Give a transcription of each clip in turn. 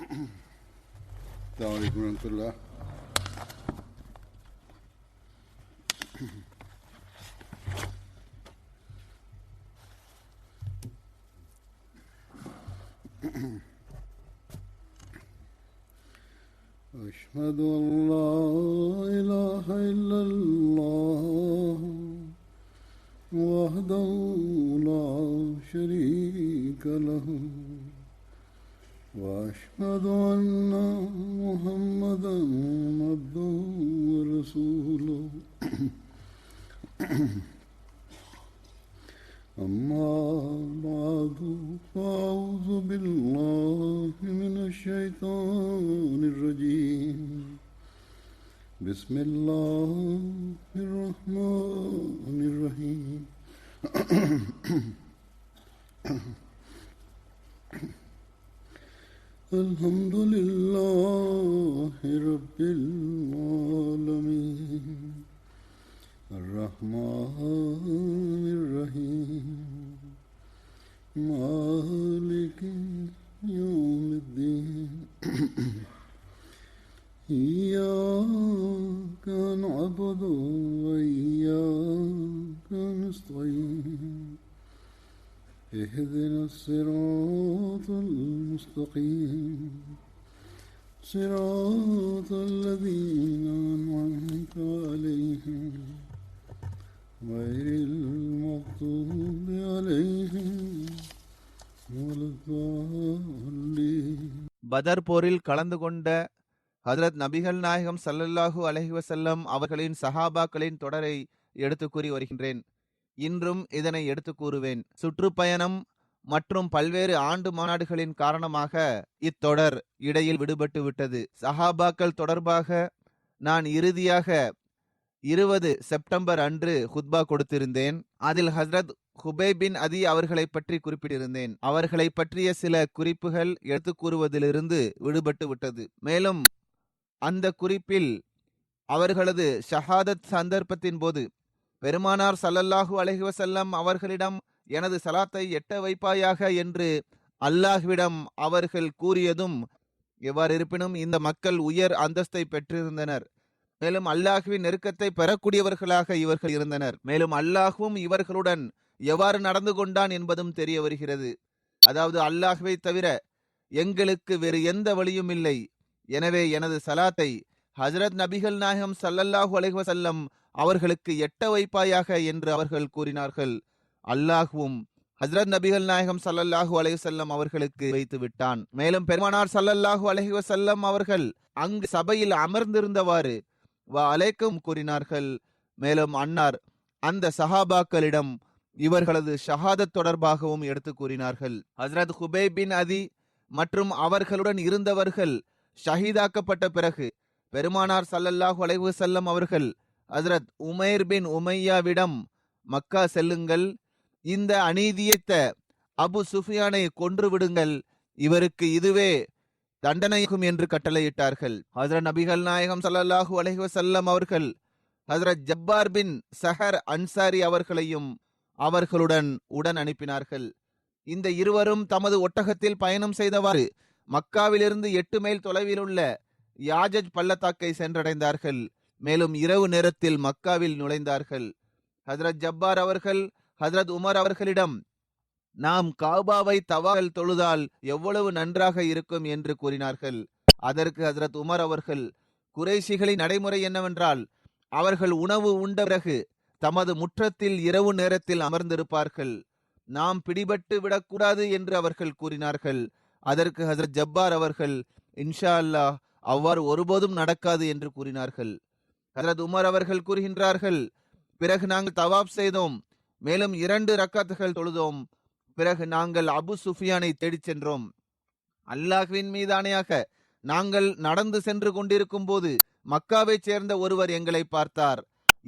السلام عليكم ورحمة الله. أشهد أن لا إله إلا الله وحده لا شريك له وأشهد أن محمدا عبده ورسوله أما بعد فأعوذ بالله من الشيطان الرجيم بسم الله الرحمن الرحيم الحمد لله رب العالمين الرحمن الرحيم مالك يوم الدين إياك نعبد وإياك نستعين اهدنا الصراط المستقيم صراط الذين أنعمت عليهم غير المغضوب عليهم ولا الضالين. பதர் போரில் கலந்து கொண்ட ஹஜ்ரத் நபிகள் நாயகம் ஸல்லல்லாஹு அலைஹி வஸல்லம் அவர்களின் சஹாபாக்களின் தொடரை எடுத்து கூறி வருகின்றேன். இன்றும் இதனை எடுத்து கூறுவேன். சுற்றுப்பயணம் மற்றும் பல்வேறு ஆண்டு மாநாடுகளின் காரணமாக இத்தொடர் இடையில் விடுபட்டு விட்டது. சஹாபாக்கள் தொடர்பாக நான் இறுதியாக 20 செப்டம்பர் அன்று ஹுத்பா கொடுத்திருந்தேன். அதில் ஹஜ்ரத் ஹுபைப் பின் அதி அவர்களை பற்றி குறிப்பிட்டிருந்தேன். அவர்களை பற்றிய சில குறிப்புகள் எடுத்து கூறுவதிலிருந்து விடுபட்டு விட்டது. மேலும் அந்த குறிப்பில் அவர்களது ஷஹாதத் சந்தர்ப்பத்தின் போது பெருமானார் ஸல்லல்லாஹு அலைஹி வஸல்லம் அவர்களிடம் எனது சலாத்தை எட்ட வைப்பாயாக என்று அல்லாஹ்விடம் அவர்கள் கூறியதும், எவ்வாறு இருப்பினும் இந்த மக்கள் உயர் அந்தஸ்தை பெற்றிருந்தனர். மேலும் அல்லாஹ்வின் நெருக்கத்தை பெறக்கூடியவர்களாக இவர்கள் இருந்தனர். மேலும் அல்லாஹ்வும் இவர்களுடன் எவ்வாறு நடந்து கொண்டான் என்பதும் தெரிய வருகிறது. அதாவது அல்லாஹ்வை தவிர எங்களுக்கு வேறு எந்த வழியும் இல்லை. எனவே எனது சலாத்தை ஹஜ்ரத் நபிகள் நாயகம் ஸல்லல்லாஹு அலைஹி வஸல்லம் அவர்களுக்கு எட்ட வைப்பாயாக என்று அவர்கள் கூறினார்கள். அல்லாஹ்வும் ஹஜ்ரத் நபிகள் நாயகம் ஸல்லல்லாஹு அலைஹி வஸல்லம் அவர்களுக்கு வைத்து விட்டான். மேலும் பெருமானார் ஸல்லல்லாஹு அலைஹி வஸல்லம் அவர்கள் அங்கு சபையில் அமர்ந்திருந்தவாறு வா அலைக்கும் கூறினார்கள். மேலும் அன்னார் அந்த சஹாபாக்களிடம் இவர்களது ஷஹாதத் தொடர்பாகவும் எடுத்து கூறினார்கள். ஹஜ்ரத் ஹுபைப் பின் அதி மற்றும் அவர்களுடன் இருந்தவர்கள் ஷஹீதாக்கப்பட்ட பிறகு பெருமானார் ஸல்லல்லாஹு அலைஹி வஸல்லம் அவர்கள் ஹஜ்ரத் உமைர் பின் உமையாவிடம் மக்கா செல்லுங்கள், இந்த அநீதியைத்த அபு சுஃபியானை கொன்று விடுங்கள், இவருக்கு இதுவே தண்டனையாகும் என்று கட்டளையிட்டார்கள். ஹஜ்ரத் நபிகள் நாயகம் ஸல்லல்லாஹு அலைஹி வஸல்லம் அவர்கள் ஹஜ்ரத் ஜப்பார் பின் சஹர் அன்சாரி அவர்களையும் அவர்களுடன் உடன் அனுப்பினார்கள். இந்த இருவரும் தமது ஒட்டகத்தில் பயணம் செய்தவாறு மக்காவிலிருந்து 8 மைல் தொலைவில் உள்ள யாஜஜ் பள்ளத்தாக்கை சென்றடைந்தார்கள். மேலும் இரவு நேரத்தில் மக்காவில் நுழைந்தார்கள். ஹஜ்ரத் ஜப்பார் அவர்கள் ஹஜ்ரத் உமர் அவர்களிடம், நாம் காபாவை தவால் தொழுதால் எவ்வளவு நன்றாக இருக்கும் என்று கூறினார்கள். அதற்கு ஹஜ்ரத் உமர் அவர்கள், குறைஷிகளின் நடைமுறை என்னவென்றால் அவர்கள் உணவு உண்ட பிறகு தமது முற்றத்தில் இரவு நேரத்தில் அமர்ந்திருப்பார்கள், நாம் பிடிபட்டு விடக்கூடாது என்று அவர்கள் கூறினார்கள். அதற்கு ஹஜ்ரத் ஜப்பார் அவர்கள், இன்ஷா அல்லாஹ் அவ்வாறு ஒருபோதும் நடக்காது என்று கூறினார்கள். ஹஜ்ரத் உமர் அவர்கள் கூறுகின்றார்கள், பிறகு நாங்கள் தவாப் செய்தோம், மேலும் 2 ரக்காத்துகள் தொழுதோம். பிறகு நாங்கள் அபு சுஃபியானை தேடிச் சென்றோம். அல்லாஹ்வின் மீதானையாக நாங்கள் நடந்து சென்று கொண்டிருக்கும் போது மக்காவை சேர்ந்த ஒருவர் எங்களை பார்த்தார்.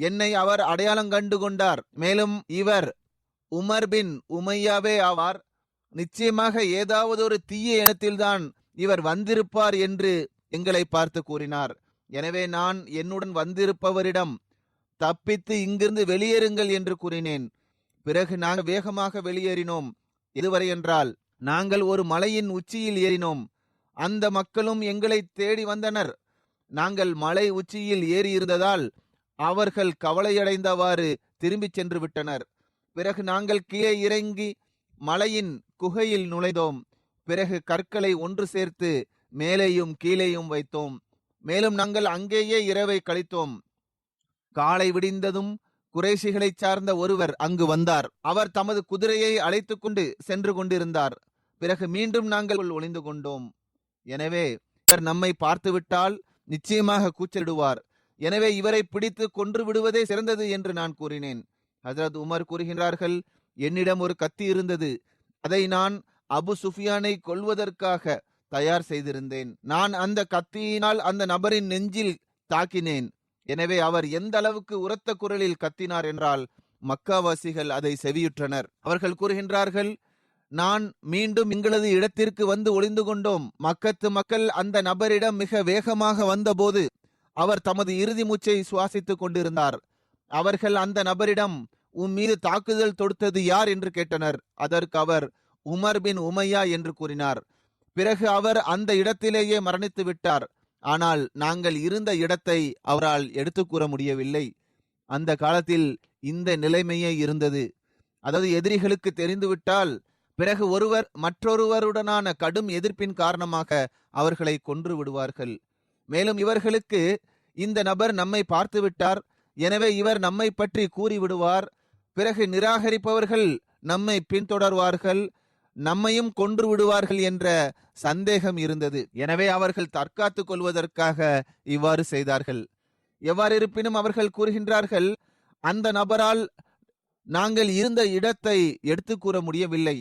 என்னை அவர் அடையாளம் கண்டு கொண்டார். மேலும் இவர் உமர் பின் உமையாவே ஆவார். நிச்சயமாக ஏதாவது ஒரு தீய எண்ணத்தில்தான் இவர் வந்திருப்பார் என்று எங்களை பார்த்து கூறினார். எனவே நான் என்னுடன் வந்திருப்பவரிடம், தப்பித்து இங்கிருந்து வெளியேறுங்கள் என்று கூறினேன். பிறகு நாங்கள் வேகமாக வெளியேறினோம். எதுவரை என்றால், நாங்கள் ஒரு மலையின் உச்சியில் ஏறினோம். அந்த மக்களும் எங்களை தேடி வந்தனர். நாங்கள் மலை உச்சியில் ஏறியிருந்ததால் அவர்கள் கவலையடைந்தவாறு திரும்பிச் சென்று விட்டனர். பிறகு நாங்கள் கீழே இறங்கி மலையின் குகையில் நுழைந்தோம். பிறகு கற்களை ஒன்று சேர்த்து மேலேயும் கீழேயும் வைத்தோம். மேலும் நாங்கள் அங்கேயே இரவை கழித்தோம். காலை விடிந்ததும் குறைஷிகளை சார்ந்த ஒருவர் அங்கு வந்தார். அவர் தமது குதிரையை அழைத்து கொண்டு சென்று கொண்டிருந்தார். பிறகு மீண்டும் நாங்கள் ஒளிந்து கொண்டோம். எனவே இவர் நம்மை பார்த்துவிட்டால் நிச்சயமாக கூச்சலிடுவார். எனவே இவரை பிடித்து கொன்று விடுவதே சிறந்தது என்று நான் கூறினேன். ஹஜ்ரத் உமர் கூறுகின்றார்கள், என்னிடம் ஒரு கத்தி இருந்தது. அதை நான் அபு சுஃபியானை கொல்வதற்காக தயார் செய்திருந்தேன். நான் அந்த கத்தியினால் அந்த நபரின் நெஞ்சில் தாக்கினேன். எனவே அவர் எந்த அளவுக்கு உரத்த குரலில் கத்தினார் என்றால் மக்காவாசிகள் அதை செவியுற்றனர். அவர்கள் கூறுகின்றார்கள், நான் மீண்டும் எங்களது இடத்திற்கு வந்து ஒளிந்து கொண்டோம். மக்கத்து மக்கள் அந்த நபரிடம் மிக வேகமாக வந்தபோது அவர் தமது இறுதி மூச்சை சுவாசித்துக் கொண்டிருந்தார். அவர்கள் அந்த நபரிடம், உன் மீது தாக்குதல் தொடுத்தது யார் என்று கேட்டனர். அதற்கு அவர் உமர் பின் உமையா என்று கூறினார். பிறகு அவர் அந்த இடத்திலேயே மரணித்து விட்டார். ஆனால் நாங்கள் இருந்த இடத்தை அவரால் எடுத்து கூற முடியவில்லை. அந்த காலத்தில் இந்த நிலைமையே இருந்தது. அதாவது எதிரிகளுக்கு தெரிந்துவிட்டால் பிறகு ஒருவர் மற்றொருவருடனான கடும் எதிர்ப்பின் காரணமாக அவர்களை கொன்று விடுவார்கள். மேலும் இவர்களுக்கு இந்த நபர் நம்மை பார்த்து விட்டார், எனவே இவர் நம்மை பற்றி கூறிவிடுவார். பிறகு நிராகரிப்பவர்கள் நம்மை பின்தொடர்வார்கள், நம்மையும் கொன்று விடுவார்கள் என்ற சந்தேகம் இருந்தது. எனவே அவர்கள் தற்காத்துக் கொள்வதற்காக இவ்வாறு செய்தார்கள். எவ்வாறு இருப்பினும் அவர்கள் கூறுகின்றார்கள், அந்த நபரால் நாங்கள் இருந்த இடத்தை எடுத்து கூற முடியவில்லை.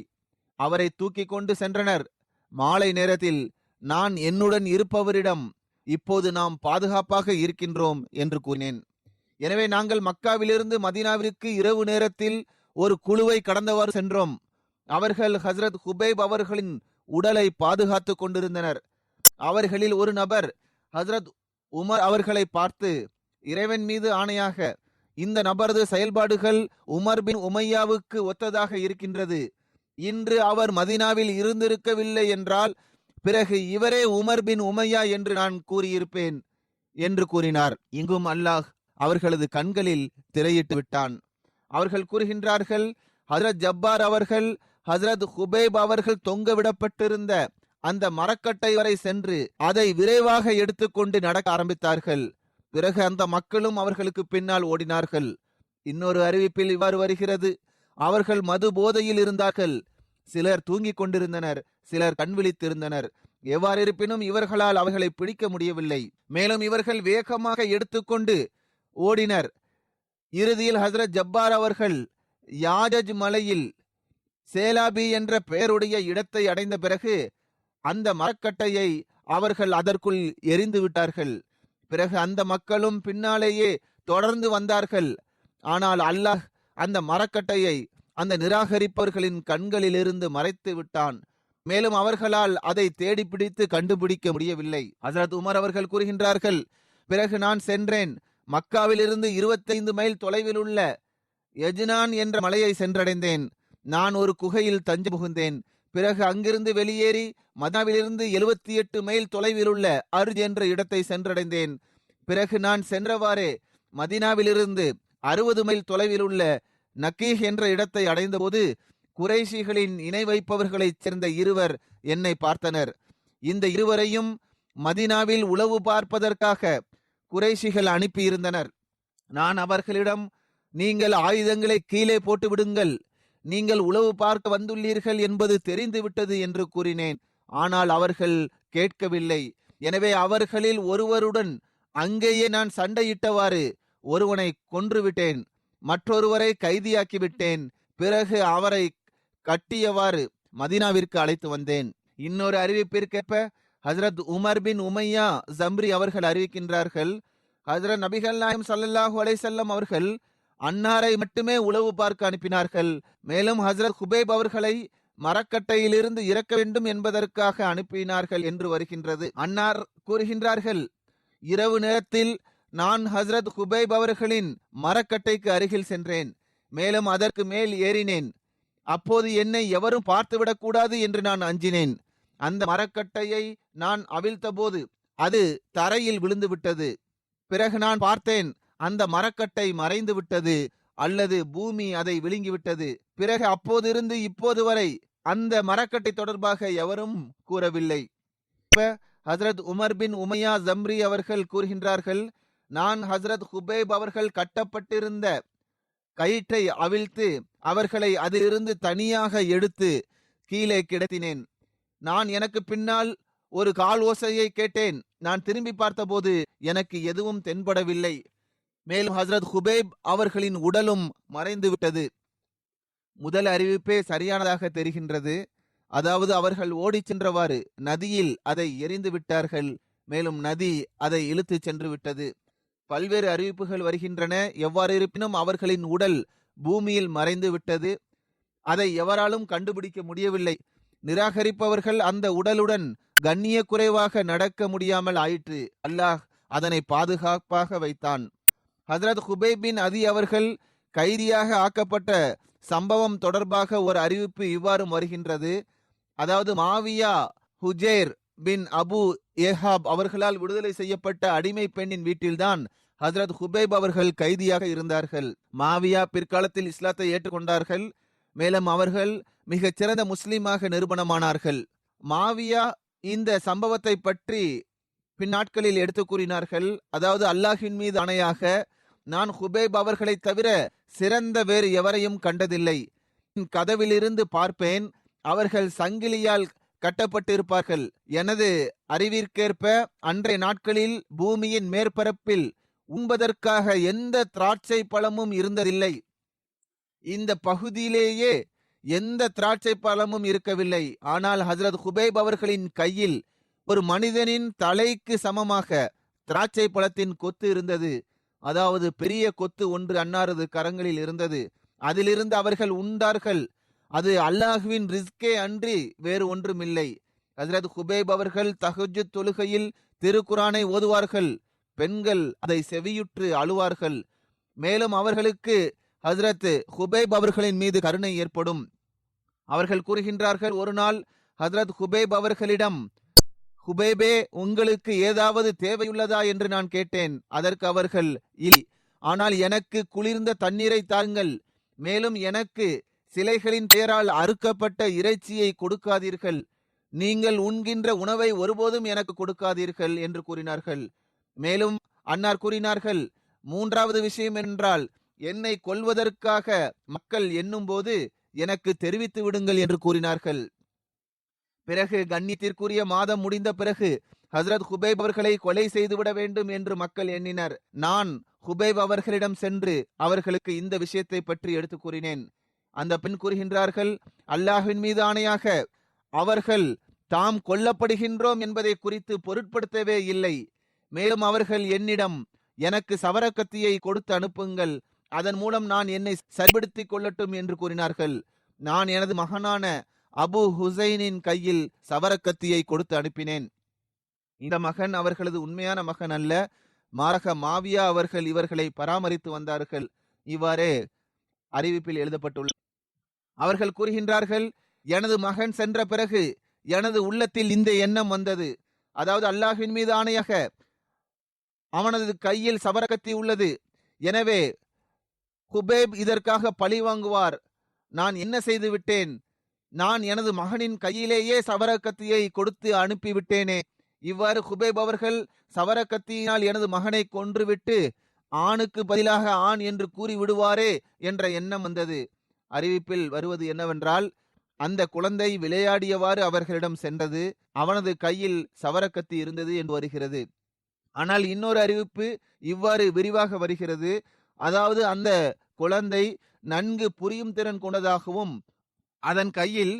அவரை தூக்கி கொண்டு சென்றனர். மாலை நேரத்தில் நான் என்னுடன் இருப்பவரிடம், இப்போது நாம் பாதுகாப்பாக இருக்கின்றோம் என்று கூறினேன். எனவே நாங்கள் மக்காவிலிருந்து மதீனாவிற்கு இரவு நேரத்தில் ஒரு குழுவை கடந்தவாறு சென்றோம். அவர்கள் ஹஜ்ரத் ஹுபைப் அவர்களின் உடலை பாதுகாத்து கொண்டிருந்தனர். அவர்களில் ஒரு நபர் ஹஜ்ரத் உமர் அவர்களை பார்த்து, இறைவன் மீது ஆணையாக, இந்த நபரது செயல்பாடுகள் உமர் பின் உமையாவுக்கு ஒத்ததாக இருக்கின்றது. இன்று அவர் மதீனாவில் இருந்திருக்கவில்லை என்றால் பிறகு இவரே உமர் பின் உமையா என்று நான் கூறியிருப்பேன் என்று கூறினார். இங்கும் அல்லாஹ் அவர்களது கண்களில் திரையிட்டு விட்டான். அவர்கள் கூறுகின்றார்கள், ஹஜ்ரத் ஜப்பார் அவர்கள் ஹஜ்ரத் ஹுபைப் அவர்கள் தொங்க விடப்பட்டிருந்த அந்த மரக்கட்டை வரை சென்று அதை விரைவாக எடுத்துக்கொண்டு நடக்க ஆரம்பித்தார்கள். பிறகு அந்த மக்களும் அவர்களுக்கு பின்னால் ஓடினார்கள். இன்னொரு அறிவிப்பில் இவ்வாறு வருகிறது, அவர்கள் மது போதையில் இருந்தார்கள். சிலர் தூங்கிக் கொண்டிருந்தனர், சிலர் கண் விழித்திருந்தனர். எவ்வாறு இருப்பினும் இவர்களால் அவர்களை பிடிக்க முடியவில்லை. மேலும் இவர்கள் வேகமாக எடுத்துக்கொண்டு ஓடினர். இறுதியில் ஹஜ்ரத் ஜப்பார் அவர்கள் யாஜஜ் மலையில் சேலாபி என்ற பெயருடைய இடத்தை அடைந்த பிறகு அந்த மரக்கட்டையை அவர்கள் அதற்குள் எரிந்து விட்டார்கள். பிறகு அந்த மக்களும் பின்னாலேயே தொடர்ந்து வந்தார்கள். ஆனால் அல்லாஹ் அந்த மரக்கட்டையை அந்த நிராகரிப்பவர்களின் கண்களிலிருந்து மறைத்து விட்டான். மேலும் அவர்களால் அதை தேடி பிடித்து கண்டுபிடிக்க முடியவில்லை. ஹஜ்ரத் உமர் அவர்கள் கூறுகின்றார்கள், பிறகு நான் சென்றேன். மக்காவிலிருந்து 25 மைல் தொலைவில் உள்ள எஜ்னான் என்ற மலையை சென்றடைந்தேன். நான் ஒரு குகையில் தஞ்சம் புகுந்தேன். பிறகு அங்கிருந்து வெளியேறி மதீனாவிலிருந்து 78 மைல் தொலைவில் உள்ள அர்ஜ் என்ற இடத்தை சென்றடைந்தேன். பிறகு நான் சென்றவாறே மதீனாவிலிருந்து 60 மைல் தொலைவில் உள்ள நக்கீஹ் என்ற இடத்தை அடைந்தபோது குறைஷிகளின் இணை வைப்பவர்களைச் சேர்ந்த இருவர் என்னை பார்த்தனர். இந்த இருவரையும் மதீனாவில் உளவு பார்ப்பதற்காக குறைஷிகள் அனுப்பியிருந்தனர். நான் அவர்களிடம், நீங்கள் ஆயுதங்களை கீழே போட்டு விடுங்கள், நீங்கள் உளவு பார்க்க வந்துள்ளீர்கள் என்பது தெரிந்துவிட்டது என்று கூறினேன். ஆனால் அவர்கள் கேட்கவில்லை. எனவே அவர்களில் ஒருவருடன் அங்கேயே நான் சண்டையிட்டவாறு ஒருவனை கொன்றுவிட்டேன், மற்றொருவரை கைதியாக்கிவிட்டேன். பிறகு அவரை கட்டியவாறு மதீனாவிற்கு அழைத்து வந்தேன். இன்னொரு அறிவிப்பிற்கேற்ப ஹஜ்ரத் உமர் பின் உமையா ஜம்ரி அவர்கள் அறிவிக்கின்றார்கள், ஹஜ்ரத் நபிகள் நாயகம் ஸல்லல்லாஹு அலைஹி வஸல்லம் அவர்கள் அன்னாரை மட்டுமே உளவு பார்க்க அனுப்பினார்கள். மேலும் ஹஜ்ரத் ஹுபைப் அவர்களை மரக்கட்டையிலிருந்து இறக்க வேண்டும் என்பதற்காக அனுப்பினார்கள் என்று வருகின்றது. அன்னார் கூறுகின்றார்கள், இரவு நேரத்தில் நான் ஹஜ்ரத் ஹுபைப் அவர்களின் மரக்கட்டைக்கு அருகில் சென்றேன். மேலும் அதற்கு மேல் ஏறினேன். அப்போது என்னை எவரும் பார்த்துவிடக் கூடாது என்று நான் அஞ்சினேன். அந்த மரக்கட்டையை நான் அவிழ்த்தபோது அது தரையில் விழுந்து விட்டது. பிறகு நான் பார்த்தேன், அந்த மரக்கட்டை மறைந்து விட்டது அல்லது பூமி அதை விழுங்கிவிட்டது. பிறகு அப்போதிருந்து இப்போது வரை அந்த மரக்கட்டை தொடர்பாக எவரும் கூறவில்லை. ஹசரத் உமர் பின் உமையா ஜம்ரி அவர்கள் கூறுகின்றார்கள், நான் ஹசரத் ஹுபைப் அவர்கள் கட்டப்பட்டிருந்த கயிற்றை அவிழ்த்து அவர்களை அதிலிருந்து தனியாக எடுத்து கீழே கிடத்தினேன். நான் எனக்கு பின்னால் ஒரு கால் ஓசையை கேட்டேன். நான் திரும்பி பார்த்தபோது எனக்கு எதுவும் தென்படவில்லை. மேலும் ஹசரத் ஹுபைப் அவர்களின் உடலும் மறைந்து விட்டது. முதல் அறிவிப்பே சரியானதாக தெரிகின்றது. அதாவது அவர்கள் ஓடி சென்றவாறு நதியில் அதை எரிந்து விட்டார்கள். மேலும் நதி அதை இழுத்து சென்று விட்டது. பல்வேறு அறிவிப்புகள் வருகின்றன. எவ்வாறு இருப்பினும் அவர்களின் உடல் பூமியில் மறைந்து விட்டது. அதை எவராலும் கண்டுபிடிக்க முடியவில்லை. நிராகரிப்பவர்கள் அந்த உடலுடன் கண்ணிய குறைவாக நடக்க முடியாமல் ஆயிற்று. அல்லாஹ் அதனை பாதுகாப்பாக வைத்தான். ஹசரத் ஹுபைப் பின் அதி அவர்கள் கைதியாக ஆக்கப்பட்ட சம்பவம் தொடர்பாக ஒரு அறிவிப்பு இவ்வாறு வருகின்றது. அதாவது மாவியா ஹுஜேர் பின் அபு ஏஹாப் அவர்களால் விடுதலை செய்யப்பட்ட அடிமை பெண்ணின் வீட்டில்தான் ஹசரத் ஹுபைப் அவர்கள் கைதியாக இருந்தார்கள். மாவியா பிற்காலத்தில் இஸ்லாத்தை ஏற்றுக்கொண்டார்கள். மேலும் அவர்கள் மிகச் சிறந்த முஸ்லீமாக நிரூபணமானார்கள். மாவியா இந்த சம்பவத்தை பற்றி பின்னாட்களில் எடுத்து கூறினார்கள். அதாவது அல்லாஹின் மீது ஆணையாக நான் ஹுபைப் அவர்களை தவிர சிறந்த வேறு எவரையும் கண்டதில்லை. கதவிலிருந்து பார்ப்பேன், அவர்கள் சங்கிலியால் கட்டப்பட்டிருப்பார்கள். எனது அறிவிற்கேற்ப அன்றைய நாட்களில் பூமியின் மேற்பரப்பில் உண்பதற்காக எந்த திராட்சை பழமும் இருந்ததில்லை. இந்த பகுதியிலேயே எந்த திராட்சை பழமும் இருக்கவில்லை. ஆனால் ஹசரத் ஹுபைப் அவர்களின் கையில் ஒரு மனிதனின் தலைக்கு சமமாக திராட்சை பழத்தின் கொத்து இருந்தது. அதாவது பெரிய கொத்து ஒன்று அன்னாரது கரங்களில் இருந்தது. அதிலிருந்து அவர்கள் உண்டார்கள். அது அல்லாஹுவின் ரிஸ்கே அன்றி வேறு ஒன்றுமில்லை. ஹசரத் ஹுபைப் அவர்கள் தஹஜ்ஜுத் தொழுகையில் திருக்குரானை ஓதுவார்கள். பெண்கள் அதை செவியுற்று அழுவார்கள். மேலும் அவர்களுக்கு ஹசரத் ஹுபைப் அவர்களின் மீது கருணை ஏற்படும். அவர்கள் கூறுகின்றார்கள், ஒரு நாள் ஹசரத் ஹுபைப் அவர்களிடம், ஹுபைபே, உங்களுக்கு ஏதாவது தேவையுள்ளதா என்று நான் கேட்டேன். அதற்கு அவர்கள், இல்லை, ஆனால் எனக்கு குளிர்ந்த தண்ணீரை தாருங்கள். மேலும் எனக்கு சிலைகளின் பெயரால் அறுக்கப்பட்ட இறைச்சியை கொடுக்காதீர்கள். நீங்கள் உண்கின்ற உணவை ஒருபோதும் எனக்கு கொடுக்காதீர்கள் என்று கூறினார்கள். மேலும் அன்னார் கூறினார்கள், மூன்றாவது விஷயம் என்றால், என்னை கொல்வதற்காக மக்கள் எண்ணும் போது எனக்கு தெரிவித்து விடுங்கள் என்று கூறினார்கள். பிறகு கண்ணியத்திற்குரிய மாதம் முடிந்த பிறகு ஹசரத் ஹுபைப் அவர்களை கொலை செய்துவிட வேண்டும் என்று மக்கள் எண்ணினர். நான் ஹுபைப் அவர்களிடம் சென்று அவர்களுக்கு இந்த விஷயத்தை பற்றி எடுத்து கூறினேன். அந்த பெண் கூறுகின்றார்கள், அல்லாஹ்வின் மீது ஆணையாக அவர்கள் தாம் கொல்லப்படுகின்றோம் என்பதை குறித்து பொருட்படுத்தவே இல்லை. மேலும் அவர்கள் என்னிடம், எனக்கு சவரக்கத்தியை கொடுத்து அனுப்புங்கள், அதன் மூலம் நான் என்னை சரிபடுத்திக் கொள்ளட்டும் என்று கூறினார்கள். நான் எனது மகனான அபு ஹுசைனின் கையில் சவரக்கத்தியை கொடுத்து அனுப்பினேன். இந்த மகன் அவர்களது உண்மையான மகன் அல்ல, மாரக மாவியா அவர்கள் இவர்களை பராமரித்து வந்தார்கள். இவ்வாறே அறிவிப்பில் எழுதப்பட்டுள்ள. அவர்கள் கூறுகின்றார்கள், எனது மகன் சென்ற பிறகு எனது உள்ளத்தில் இந்த எண்ணம் வந்தது. அதாவது அல்லாஹ்வின் மீது ஆணையாக அவனது கையில் சவரக்கத்தி உள்ளது. எனவே ஹுபைப் இதற்காக பழி வாங்குவார். நான் என்ன செய்து விட்டேன்? நான் எனது மகனின் கையிலேயே சவரக்கத்தியை கொடுத்து அனுப்பிவிட்டேனே. இவ்வாறு ஹுபைப் அவர்கள் சவரக்கத்தியினால் எனது மகனை கொன்றுவிட்டு ஆணுக்கு பதிலாக ஆண் என்று கூறி விடுவாரே என்ற எண்ணம் வந்தது. அறிவிப்பில் வருவது என்னவென்றால், அந்த குழந்தை விளையாடியவாறு அவர்களிடம் சென்றது. அவனது கையில் சவரக்கத்தி இருந்தது என்று வருகிறது. ஆனால் இன்னொரு அறிவிப்பு இவ்வாறு விரிவாக வருகிறது. அதாவது அந்த குழந்தை நன்கு புரியும் திறன் கொண்டதாகவும் அதன் கையில்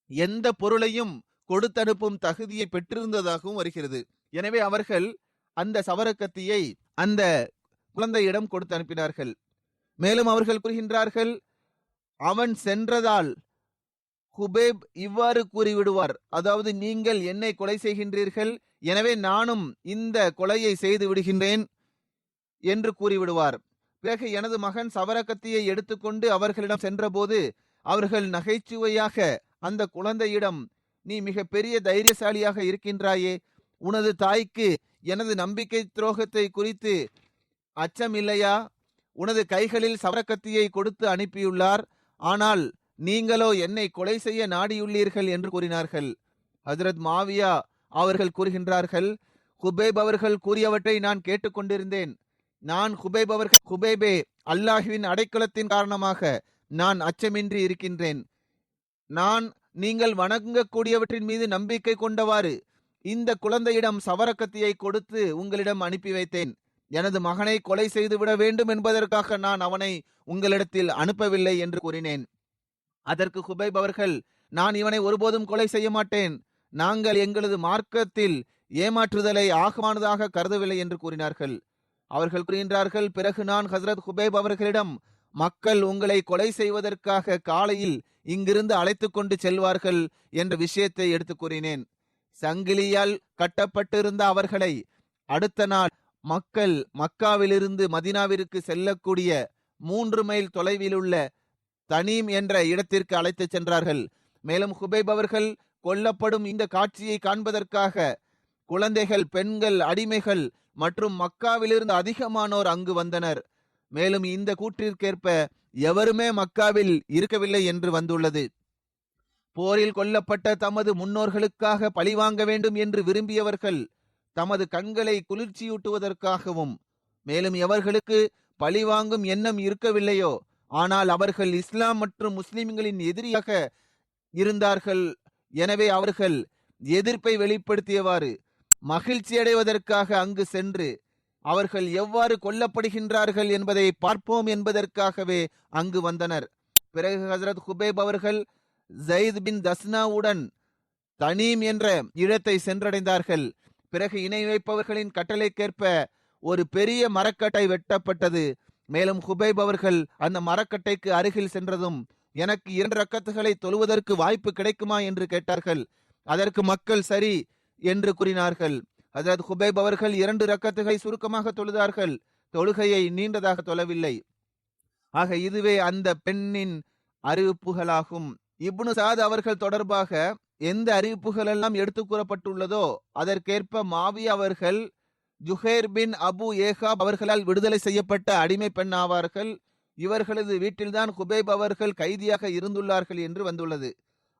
எந்த பொருளையும் கொடுத்தனுப்பும் தகுதியை பெற்றிருந்ததாகவும் வருகிறது. எனவே அவர்கள் அந்த சவரக்கத்தியை அந்த குழந்தையிடம் கொடுத்து அனுப்பினார்கள். மேலும் அவர்கள் கூறுகின்றார்கள், அவன் சென்றதால் ஹுபைப் இவ்வாறு கூறிவிடுவார், அதாவது நீங்கள் என்னை கொலை செய்கின்றீர்கள், எனவே நானும் இந்த கொலையை செய்து விடுகின்றேன் என்று கூறிவிடுவார். பிறகு எனது மகன் சவரக்கத்தியை எடுத்துக்கொண்டு அவர்களிடம் சென்றபோது அவர்கள் நகைச்சுவையாக அந்த குழந்தையிடம், நீ மிக பெரிய தைரியசாலியாக இருக்கின்றாயே, உனது தாய்க்கு எனது நம்பிக்கை துரோகத்தை குறித்து அச்சம் இல்லையா? உனது கைகளில் சவரக்கத்தியை கொடுத்து அனுப்பியுள்ளார், ஆனால் நீங்களோ என்னை கொலை செய்ய நாடியுள்ளீர்கள் என்று கூறினார்கள். ஹஜ்ரத் மாவியா அவர்கள் கூறுகின்றார்கள், ஹுபைப் அவர்கள் கூறியவற்றை நான் கேட்டுக்கொண்டிருந்தேன். நான் ஹுபைபே, அல்லாஹ்வின் அடைக்கலத்தின் காரணமாக நான் அச்சமின்றி இருக்கின்றேன். நான் நீங்கள் வணங்கக்கூடியவற்றின் மீது நம்பிக்கை கொண்டவாறு இந்த குழந்தையிடம் சவரக்கத்தியை கொடுத்து உங்களிடம் அனுப்பி வைத்தேன். எனது மகனை கொலை செய்துவிட வேண்டும் என்பதற்காக நான் அவனை உங்களிடத்தில் அனுப்பவில்லை என்று கூறினேன். அதற்கு ஹுபைப் அவர்கள், நான் இவனை ஒருபோதும் கொலை செய்ய மாட்டேன், நாங்கள் எங்களது மார்க்கத்தில் ஏமாற்றுதலை ஆகமானதாக கருதவில்லை என்று கூறினார்கள். அவர்கள் கூறுகின்றார்கள், பிறகு நான் ஹசரத் ஹுபைப் அவர்களிடம், மக்கள் உங்களை கொலை செய்வதற்காக காலையில் இங்கிருந்து அழைத்து கொண்டு செல்வார்கள் என்ற விஷயத்தை எடுத்து கூறினேன். சங்கிலியால் கட்டப்பட்டிருந்த அவர்களை அடுத்த நாள் மக்கள் மக்காவிலிருந்து மதினாவிற்கு செல்லக்கூடிய 3 மைல் தொலைவில் உள்ள தனீம் என்ற இடத்திற்கு அழைத்து சென்றார்கள். மேலும் ஹுபைப் அவர்கள் கொல்லப்படும் இந்த காட்சியை காண்பதற்காக குழந்தைகள், பெண்கள், அடிமைகள் மற்றும் மக்காவிலிருந்து அதிகமானோர் அங்கு வந்தனர். மேலும் இந்த கூற்றிற்கேற்ப எவருமே மக்காவில் இருக்கவில்லை என்று வந்துள்ளது. போரில் கொல்லப்பட்ட தமது முன்னோர்களுக்காக பழிவாங்க வேண்டும் என்று விரும்பியவர்கள் தமது கண்களை குளிர்ச்சியூட்டுவதற்காகவும், மேலும் எவர்களுக்கு பழிவாங்கும் எண்ணம் இருக்கவில்லையோ ஆனால் அவர்கள் இஸ்லாம் மற்றும் முஸ்லிம்களின் எதிரியாக இருந்தார்கள், எனவே அவர்கள் எதிர்ப்பை வெளிப்படுத்தியவாறு மகிழ்ச்சி அடைவதற்காக அங்கு சென்று அவர்கள் எவ்வாறு கொல்லப்படுகின்றார்கள் என்பதை பார்ப்போம் என்பதற்காகவே அங்கு வந்தனர். பிறகு ஹசரத் ஹுபைப் அவர்கள் ஜயித் பின் தஸ்னாவுடன் தனீம் என்ற இடத்தை சென்றடைந்தார்கள். பிறகு இணை வைப்பவர்களின் கட்டளைக்கேற்ப ஒரு பெரிய மரக்கட்டை வெட்டப்பட்டது. மேலும் ஹுபைப் அவர்கள் அந்த மரக்கட்டைக்கு அருகில் சென்றதும், எனக்கு 2 ரக்கத்துகளை தொழுவதற்கு வாய்ப்பு கிடைக்குமா என்று கேட்டார்கள். அதற்கு மக்கள் சரி என்று கூறினார்கள். ஹஜரத் ஹுபைப் அவர்கள் 2 ரக்கத்துகளை சுருக்கமாக தொழுதார்கள், தொழுகையை நீண்டதாக தொழவில்லை. ஆக இதுவே அந்த பெண்ணின் அறிவிப்புகளாகும். இப்னு சாத் அவர்கள் தொடர்பாக எந்த அறிவிப்புகள் எல்லாம் எடுத்து கூறப்பட்டுள்ளதோ அதற்கேற்ப மாவியா அவர்கள் ஜுஹைர் பின் அபு ஏகாப் அவர்களால் விடுதலை செய்யப்பட்ட அடிமை பெண் ஆவார்கள். இவர்களது வீட்டில்தான் ஹுபைப் அவர்கள் கைதியாக இருந்துள்ளார்கள் என்று வந்துள்ளது.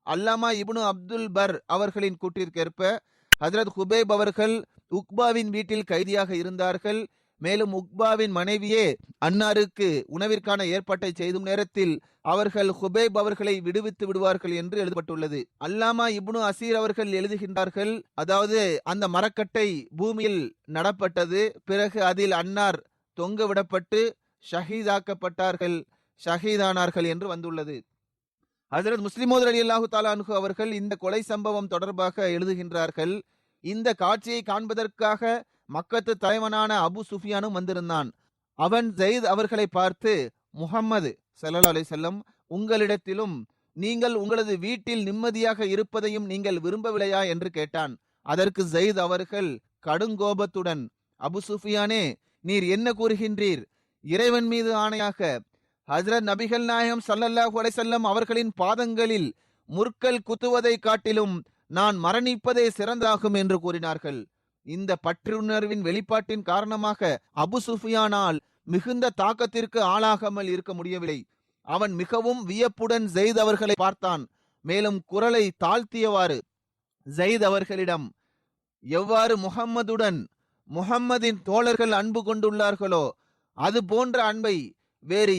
அல்லாமா இப்னு அப்துல் பர் அவர்களின் கூற்றிற்கேற்ப ஹஜரத் ஹுபைப் அவர்கள் உக்பாவின் வீட்டில் கைதியாக இருந்தார்கள். மேலும் உக்பாவின் மனைவியே அன்னாருக்கு உணவிற்கான ஏற்பாட்டை செய்தும் நேரத்தில் அவர்கள் ஹுபைப் அவர்களை விடுவித்து விடுவார்கள் என்று எழுதப்பட்டுள்ளது. அல்லாமா இப்னு அசீர் அவர்கள் எழுதுகின்றார்கள், அதாவது அந்த மரக்கட்டை பூமியில் நடப்பட்டது, பிறகு அதில் அன்னார் தொங்க விடப்பட்டு ஷஹீதாக்கப்பட்டார்கள், ஷஹீதானார்கள் என்று வந்துள்ளது. ஹஜரத் முஸ்லிமோத் ரலியல்லாஹு தஆலா அன்ஹு அவர்கள் இந்த கொலை சம்பவம் தொடர்பாக எழுதுகின்றார்கள், இந்த காட்சியை காண்பதற்காக மக்கத்து தலைவனான அபு சுஃபியானும் வந்திருந்தான். அவன் ஜயித் அவர்களை பார்த்து, முஹம்மது ஸல்லல்லாஹு அலைஹி வஸல்லம், உங்களிடத்திலும் நீங்கள் உங்களது வீட்டில் நிம்மதியாக இருப்பதையும் நீங்கள் விரும்பவில்லையா என்று கேட்டான். அதற்கு ஜயித் அவர்கள் கடுங்கோபத்துடன், அபு சுஃபியானே, நீர் என்ன கூறுகின்றீர்? இறைவன் மீது ஆணையாக ஹஜ்ரத் நபிகள் நாயகம் ஸல்லல்லாஹு அலைஹி வஸல்லம் அவர்களின் பாதங்களில் முற்கள் குத்துவதை காட்டிலும் நான் மரணிப்பதே சிறந்தாகும் என்று கூறினார்கள். இந்த பற்றுணர்வின் வெளிப்பாட்டின் காரணமாக அபு சுஃபியானால் மிகுந்த தாக்கத்திற்கு ஆளாகாமல் இருக்க முடியவில்லை. அவன் மிகவும் வியப்புடன் ஜயித் அவர்களை பார்த்தான். மேலும் குரலை தாழ்த்தியவாறு ஜயித் அவர்களிடம், எவ்வாறு முஹம்மதின் தோழர்கள் அன்பு கொண்டுள்ளார்களோ அது போன்ற அன்பை வேறு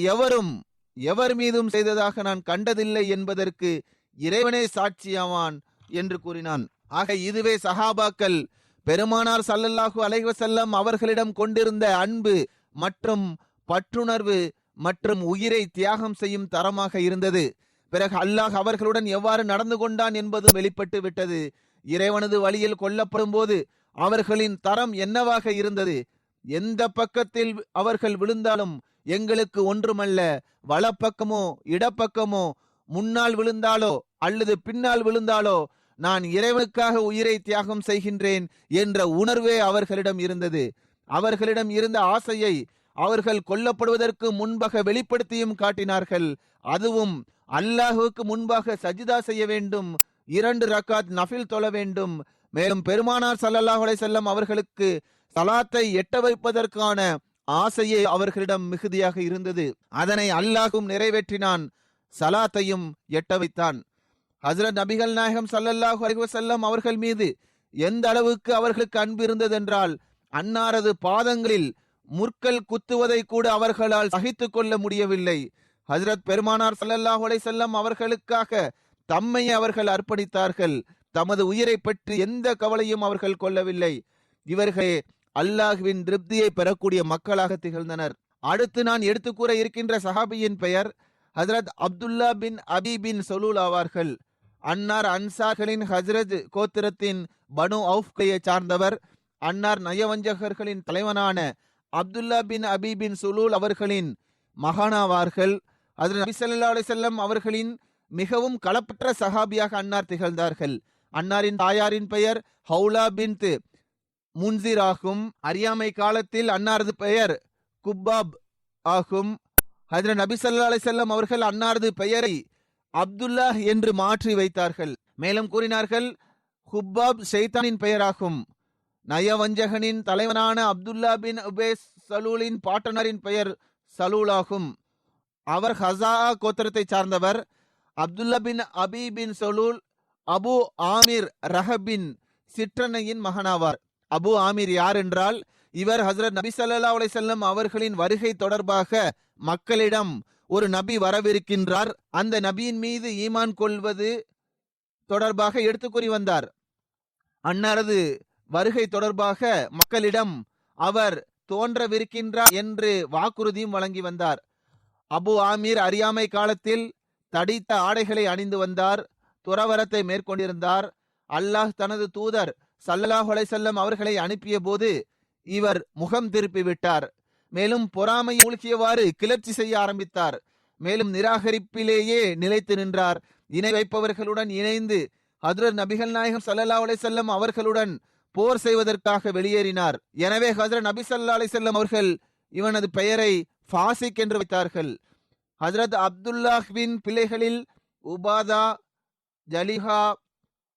எவர் மீதும் செய்ததாக நான் கண்டதில்லை என்பதற்கு இறைவனே சாட்சியாவான் என்று கூறினான். ஆக இதுவே சஹாபாக்கள் பெருமானார் ஸல்லல்லாஹு அலைஹி வஸல்லம் அவர்களிடம் கொண்டிருந்த அன்பு மற்றும் பற்றுணர்வு மற்றும் உயிரை தியாகம் செய்யும் தரமாக இருந்தது. பிறகு அல்லாஹ் அவர்களுடன் எவ்வாறு நடந்து கொண்டான் என்பதும் வெளிப்பட்டு விட்டது. இறைவனது வழியில் கொல்லப்படும் போது அவர்களின் தரம் என்னவாக இருந்தது? எந்த பக்கத்தில் அவர்கள் விழுந்தாலும் எங்களுக்கு ஒன்றுமல்ல, வலப்பக்கமோ இடப்பக்கமோ, முன்னால் விழுந்தாலோ அல்லது பின்னால் விழுந்தாலோ நான் இறைவனுக்காக உயிரை தியாகம் செய்கின்றேன் என்ற உணர்வே அவர்களிடம் இருந்தது. அவர்களிடம் இருந்த ஆசையை அவர்கள் கொல்லப்படுவதற்கு முன்பாக வெளிப்படுத்தியும் காட்டினார்கள். அதுவும் அல்லாஹுக்கு முன்பாக சஜிதா செய்ய வேண்டும், 2 ரக்காத் நஃபில் தொழ வேண்டும். மேலும் பெருமானார் ஸல்லல்லாஹு அலைஹி வஸல்லம் அவர்களுக்கு சலாத்தை எட்ட வைப்பதற்கான ஆசையே அவர்களிடம் மிகுதியாக இருந்தது. அதனை அல்லாஹ்வும் நிறைவேற்றினான், சலாத்தையும் எட்ட வைத்தான். ஹஜ்ரத் நபிகள் நாயகம் ஸல்லல்லாஹு அலைஹி வஸல்லம் அவர்கள் மீது எந்த அளவுக்கு அவர்களுக்கு அன்பு இருந்ததென்றால், அன்னாரது பாதங்களில் முற்கள் குத்துவதை கூட அவர்களால் சகித்துக் கொள்ள முடியவில்லை. ஹஜ்ரத் பெருமானார் ஸல்லல்லாஹு அலைஹி வஸல்லம் அவர்களுக்காக தம்மையை அவர்கள் அர்ப்பணித்தார்கள். தமது உயிரை பற்றி எந்த கவலையும் அவர்கள் கொள்ளவில்லை. இவர்களே அல்லாஹ்வின் திருப்தியை பெறக்கூடிய மக்களாக திகழ்ந்தனர். அடுத்து நான் எடுத்து கூற இருக்கின்ற சஹாபியின் பெயர் ஹஜ்ரத் அப்துல்லா பின் அபி பின் சலூல் ஆவார்கள். அன்னார் அன்சார்களின் ஹஜ்ரத் கோத்திரத்தின் பனு அவுஃப்கையை சார்ந்தவர். அன்னார் நயவஞ்சகர்களின் தலைவனான அப்துல்லா பின் அபி பின் சுலூல் அவர்களின் மகானாவார்கள். ஹஜ்ரத் நபி ஸல்லல்லாஹு அலைஹி வஸல்லம் அவர்களின் மிகவும் களப்பற்ற சஹாபியாக அன்னார் திகழ்ந்தார்கள். அன்னாரின் தாயாரின் பெயர் ஹவுலா பின்த் முன்சிர் ஆகும். அறியாமை காலத்தில் அன்னாரது பெயர் குப்பாப் ஆகும். ஹஜ்ரத் நபி ஸல்லல்லாஹு அலைஹி வஸல்லம் அவர்கள் அன்னாரது பெயரை அப்துல்லா என்று மாற்றி வைத்தார்கள். மேலும் கூறினார்கள், குப்பாப் ஷைத்தானின் பெயராகும். நயவஞ்சகனின் தலைவனான அப்துல்லா பின் உபேஸ் சலூலின் பாட்டனரின் பெயர் சலூலாகும். அவர் ஹஸா கோத்திரத்தை சார்ந்தவர். அப்துல்லா பின் அபி பின் சலூல் அபு ஆமிர் ரஹபின் சிற்றனையின் மகனாவார். அபு ஆமிர் யார் என்றால், இவர் ஹஜ்ரத் நபி ஸல்லல்லாஹு அலைஹி வஸல்லம் அவர்களின் வருகை தொடர்பாக மக்களிடம் ஒரு நபி வரவிருக்கின்றார், அந்த நபியின் மீது ஈமான் கொள்வது தொடர்பாக எடுத்து கூறி வந்தார். அன்னாரது வருகை தொடர்பாக மக்களிடம் அவர் தோன்றவிருக்கின்றார் என்று வாக்குறுதியும் வழங்கி வந்தார். அபு ஆமீர் அறியாமை காலத்தில் தடித்த ஆடைகளை அணிந்து வந்தார், துறவரத்தை மேற்கொண்டிருந்தார். அல்லாஹ் தனது தூதர் ஸல்லல்லாஹு அலைஹி வஸல்லம் அவர்களை அனுப்பிய போது இவர் முகம் திருப்பி விட்டார். மேலும் பொறாமை மூழ்கியவாறு கிளர்ச்சி செய்ய ஆரம்பித்தார். மேலும் நிராகரிப்பிலேயே நிலைத்து நின்றார். இணை வைப்பவர்களுடன் இணைந்து ஹஜ்ரத் நபிகள் நாயகம் ஸல்லல்லாஹு அலைஹி வஸல்லம் அவர்களுடன் போர் செய்வதற்காக வெளியேறினார். எனவே ஹஜ்ரத் நபி ஸல்லல்லாஹு அலைஹி வஸல்லம் அவர்கள் இவனது பெயரை ஃபாசிக் என்று வைத்தார்கள். ஹஜ்ரத் அப்துல்லாஹ்வின் பிள்ளைகளில் உபாதா, ஜலிஹா,